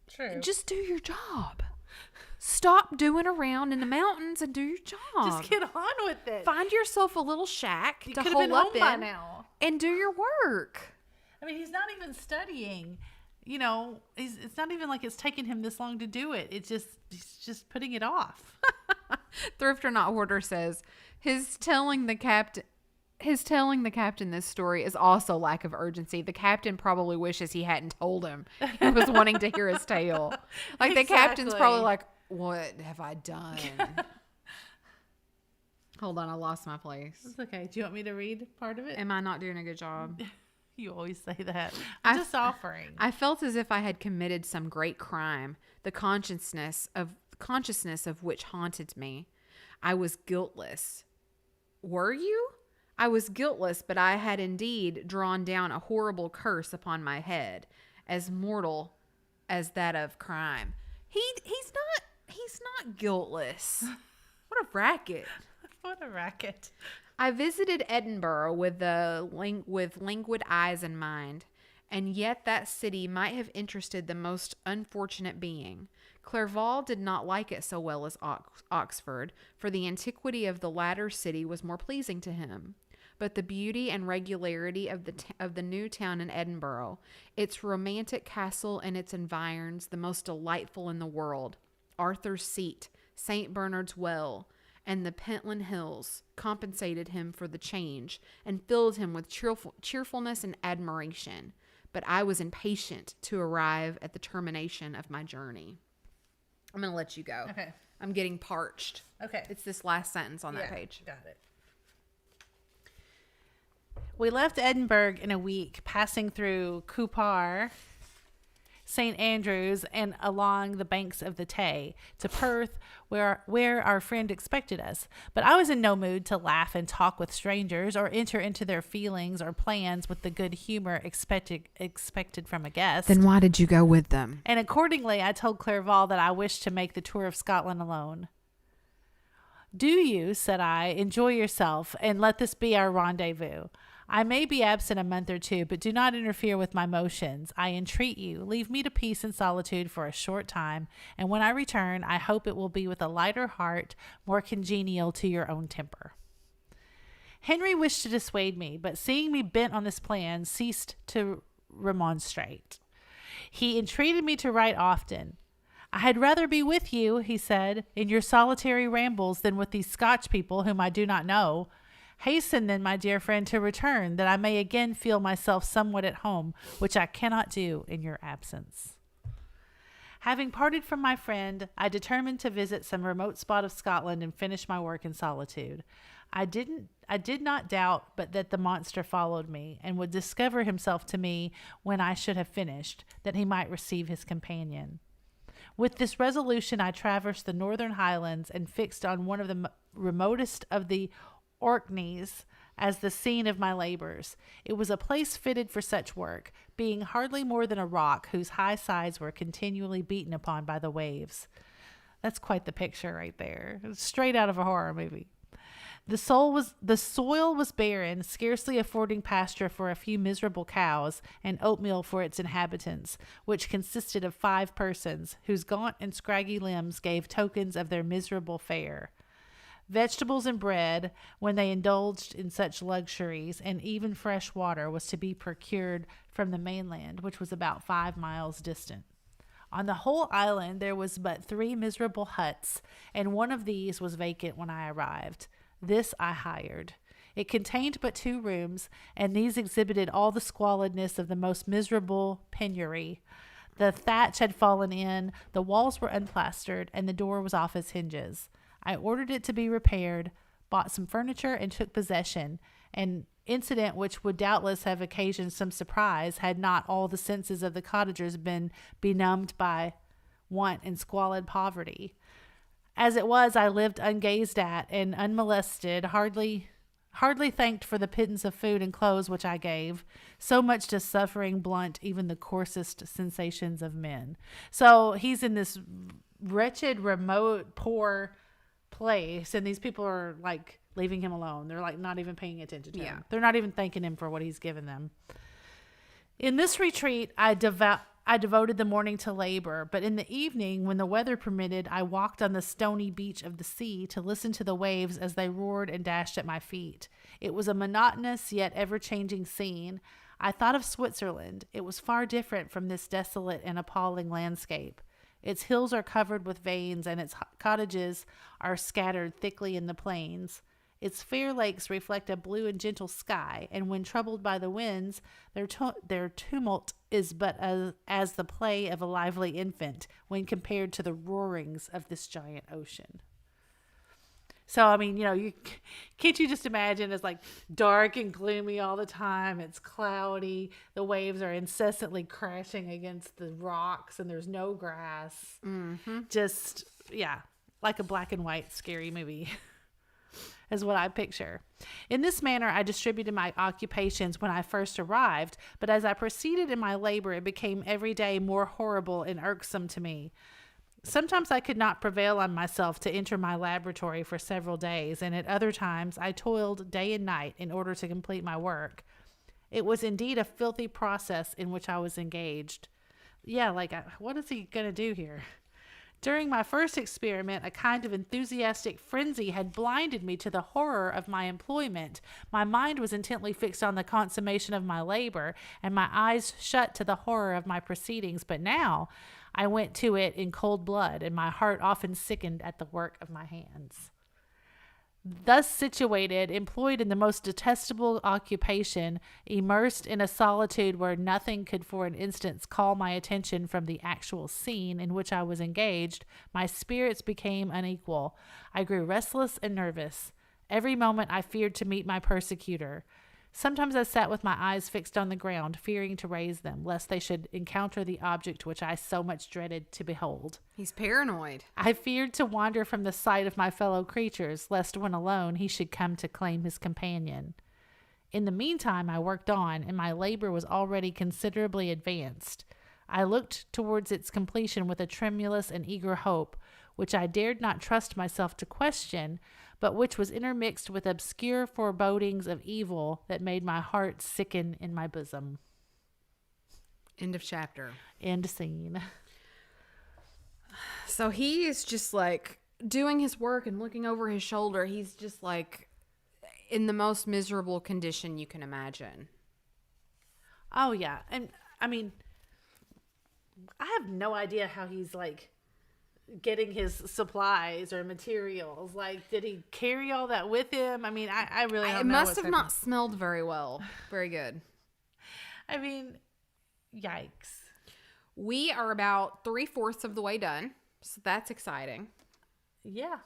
Speaker 2: True.
Speaker 1: Just do your job. Stop doing around in the mountains and do your job.
Speaker 2: Just get on with it.
Speaker 1: Find yourself a little shack to
Speaker 2: could've
Speaker 1: hole
Speaker 2: been
Speaker 1: up
Speaker 2: home by
Speaker 1: in
Speaker 2: now.
Speaker 1: and do your work.
Speaker 2: I mean, he's not even studying. You know, it's not even like it's taking him this long to do it. He's just putting it off.
Speaker 1: Thrift or Not Hoarder says his telling the captain this story is also lack of urgency. The captain probably wishes he hadn't told him. He was wanting to hear his tale. Like the captain's probably like, what have I done? Hold on, I lost my place.
Speaker 2: It's okay. Do you want me to read part of it?
Speaker 1: Am I not doing a good job?
Speaker 2: You always say that. I'm just offering.
Speaker 1: I felt as if I had committed some great crime, the consciousness of which haunted me. I was guiltless. Were you? I was guiltless, but I had indeed drawn down a horrible curse upon my head, as mortal as that of crime. He's not guiltless. What a racket.
Speaker 2: What a racket.
Speaker 1: I visited Edinburgh with languid eyes and mind, and yet that city might have interested the most unfortunate being. Clerval did not like it so well as Oxford, for the antiquity of the latter city was more pleasing to him. But the beauty and regularity of the new town in Edinburgh, its romantic castle and its environs, the most delightful in the world, Arthur's Seat, St. Bernard's Well, and the Pentland Hills compensated him for the change and filled him with cheerfulness and admiration. But I was impatient to arrive at the termination of my journey. I'm going to let you go.
Speaker 2: Okay.
Speaker 1: I'm getting parched.
Speaker 2: Okay.
Speaker 1: It's this last sentence on that page.
Speaker 2: Got it. We left Edinburgh in a week, passing through Cupar, St. Andrews, and along the banks of the Tay to Perth, where our friend expected us. But I was in no mood to laugh and talk with strangers or enter into their feelings or plans with the good humor expected from a guest.
Speaker 1: Then why did you go with them?
Speaker 2: And accordingly, I told Clerval that I wished to make the tour of Scotland alone. Do you, said I, enjoy yourself and let this be our rendezvous. I may be absent a month or two, but do not interfere with my motions. I entreat you, leave me to peace and solitude for a short time, and when I return, I hope it will be with a lighter heart, more congenial to your own temper. Henry wished to dissuade me, but seeing me bent on this plan, ceased to remonstrate. He entreated me to write often. I had rather be with you, he said, in your solitary rambles than with these Scotch people whom I do not know. Hasten then, my dear friend, to return, that I may again feel myself somewhat at home, which I cannot do in your absence. Having parted from my friend, I determined to visit some remote spot of Scotland and finish my work in solitude. I did not doubt but that the monster followed me, and would discover himself to me when I should have finished, that he might receive his companion. With this resolution, I traversed the northern highlands and fixed on one of the remotest of the Orkneys as the scene of my labors. It was a place fitted for such work, being hardly more than a rock whose high sides were continually beaten upon by the waves. That's quite the picture right there. It's straight out of a horror movie. The soil was barren, scarcely affording pasture for a few miserable cows and oatmeal for its inhabitants, which consisted of 5 persons, whose gaunt and scraggy limbs gave tokens of their miserable fare. Vegetables and bread, when they indulged in such luxuries, and even fresh water was to be procured from the mainland, which was about 5 miles distant. On the whole island there was but 3 miserable huts, and one of these was vacant when I arrived. This I hired. It contained but 2 rooms, and these exhibited all the squalidness of the most miserable penury. The thatch had fallen in, the walls were unplastered, and the door was off its hinges. I ordered it to be repaired, bought some furniture, and took possession, an incident which would doubtless have occasioned some surprise had not all the senses of the cottagers been benumbed by want and squalid poverty. As it was, I lived ungazed at and unmolested, hardly thanked for the pittance of food and clothes which I gave. So much does suffering blunt even the coarsest sensations of men. So he's in this wretched, remote, poor place, and these people are like leaving him alone. They're like not even paying attention to him. They're not even thanking him for what he's given them. In this retreat, I devoted the morning to labor, but in the evening, when the weather permitted, I walked on the stony beach of the sea to listen to the waves as they roared and dashed at my feet. It was a monotonous yet ever-changing scene. I thought of Switzerland. It was far different from this desolate and appalling landscape. Its hills are covered with veins, and its cottages are scattered thickly in the plains. Its fair lakes reflect a blue and gentle sky, and when troubled by the winds, their tumult is but as the play of a lively infant when compared to the roarings of this giant ocean. So, I mean, can't you just imagine it's like dark and gloomy all the time? It's cloudy. The waves are incessantly crashing against the rocks, and there's no grass. Mm-hmm. Just, like a black and white scary movie is what I picture. In this manner, I distributed my occupations when I first arrived, but as I proceeded in my labor, it became every day more horrible and irksome to me. Sometimes I could not prevail on myself to enter my laboratory for several days, and at other times I toiled day and night in order to complete my work. It was indeed a filthy process in which I was engaged. What is he going to do here? During my first experiment, a kind of enthusiastic frenzy had blinded me to the horror of my employment. My mind was intently fixed on the consummation of my labor, and my eyes shut to the horror of my proceedings. But now I went to it in cold blood, and my heart often sickened at the work of my hands. Thus situated, employed in the most detestable occupation, immersed in a solitude where nothing could for an instant call my attention from the actual scene in which I was engaged, my spirits became unequal. I grew restless and nervous. Every moment I feared to meet my persecutor. Sometimes I sat with my eyes fixed on the ground, fearing to raise them, lest they should encounter the object which I so much dreaded to behold.
Speaker 1: He's paranoid.
Speaker 2: I feared to wander from the sight of my fellow creatures, lest when alone he should come to claim his companion. In the meantime, I worked on, and my labor was already considerably advanced. I looked towards its completion with a tremulous and eager hope, which I dared not trust myself to question, but which was intermixed with obscure forebodings of evil that made my heart sicken in my bosom.
Speaker 1: End of chapter.
Speaker 2: End scene.
Speaker 1: So he is just like doing his work and looking over his shoulder. He's just like in the most miserable condition you can imagine.
Speaker 2: Oh, yeah. And I mean, I have no idea how he's like getting his supplies or materials? Like, did he carry all that with him? I mean, I really don't
Speaker 1: It
Speaker 2: know.
Speaker 1: must have not smelled very well. Very good.
Speaker 2: I mean, yikes.
Speaker 1: We are about 3/4 of the way done, so that's exciting.
Speaker 2: Yeah.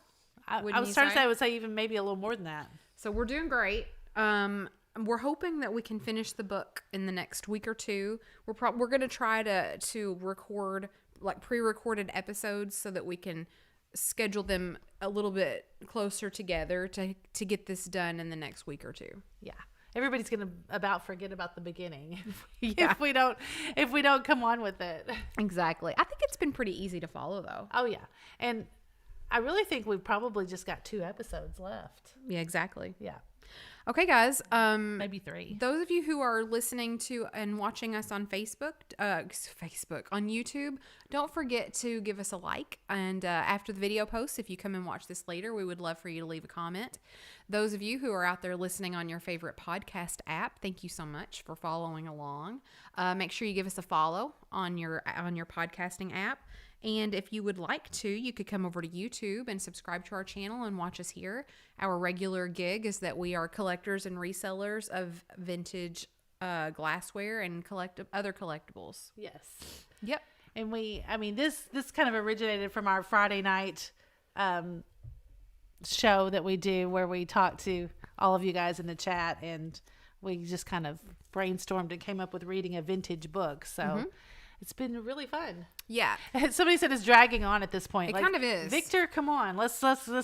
Speaker 2: I
Speaker 1: Wouldn't
Speaker 2: was
Speaker 1: you
Speaker 2: starting to
Speaker 1: say?
Speaker 2: say I would say even maybe a little more than that.
Speaker 1: So we're doing great. We're hoping that we can finish the book in the next week or two. We're going to try to record like pre-recorded episodes so that we can schedule them a little bit closer together to get this done in the next week or two.
Speaker 2: Yeah. Everybody's going to about forget about the beginning
Speaker 1: Yeah.
Speaker 2: if we don't come on with it.
Speaker 1: Exactly. I think it's been pretty easy to follow though.
Speaker 2: Oh yeah. And I really think we've probably just got 2 episodes left.
Speaker 1: Yeah, exactly.
Speaker 2: Yeah.
Speaker 1: Okay, guys.
Speaker 2: Maybe 3.
Speaker 1: Those of you who are listening to and watching us on Facebook on YouTube, don't forget to give us a like. And after the video posts, if you come and watch this later, we would love for you to leave a comment. Those of you who are out there listening on your favorite podcast app, thank you so much for following along. Make sure you give us a follow on your podcasting app. And if you would like to, you could come over to YouTube and subscribe to our channel and watch us here. Our regular gig is that we are collectors and resellers of vintage glassware and other collectibles.
Speaker 2: Yes.
Speaker 1: Yep.
Speaker 2: And this kind of originated from our Friday night show that we do where we talk to all of you guys in the chat, and we just kind of brainstormed and came up with reading a vintage book. So it's been really fun.
Speaker 1: Yeah.
Speaker 2: Somebody said it's dragging on at this point.
Speaker 1: It kind of is.
Speaker 2: Victor, come on. Let's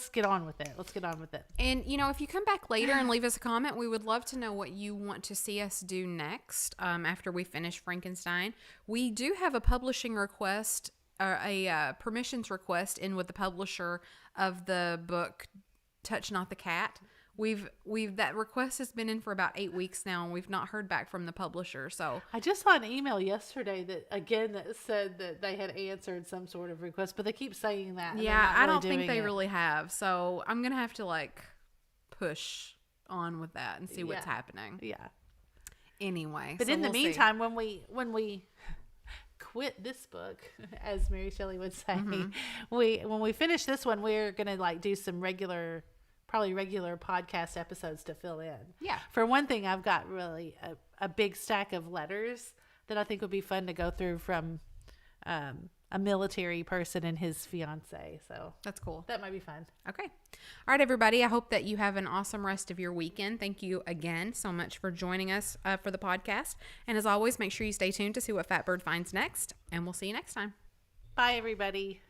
Speaker 2: get on with it. Let's get on with it.
Speaker 1: And, if you come back later and leave us a comment, we would love to know what you want to see us do next after we finish Frankenstein. We do have a publishing request, a permissions request in with the publisher of the book Touch Not the Cat. That request has been in for about 8 weeks now, and we've not heard back from the publisher. So
Speaker 2: I just saw an email yesterday that said that they had answered some sort of request, but they keep saying that.
Speaker 1: yeah, I don't think they really have. So I'm gonna have to push on with that and see what's happening.
Speaker 2: Yeah.
Speaker 1: Anyway,
Speaker 2: but
Speaker 1: so
Speaker 2: in the
Speaker 1: we'll see.
Speaker 2: meantime, when we quit this book, as Mary Shelley would say, when we finish this one, we're gonna do some regular podcast episodes to fill in.
Speaker 1: Yeah.
Speaker 2: For one thing, I've got really a big stack of letters that I think would be fun to go through from a military person and his fiance. So
Speaker 1: that's cool.
Speaker 2: That might be fun.
Speaker 1: Okay. All right, everybody. I hope that you have an awesome rest of your weekend. Thank you again so much for joining us for the podcast. And as always, make sure you stay tuned to see what Fatbird finds next. And we'll see you next time.
Speaker 2: Bye, everybody.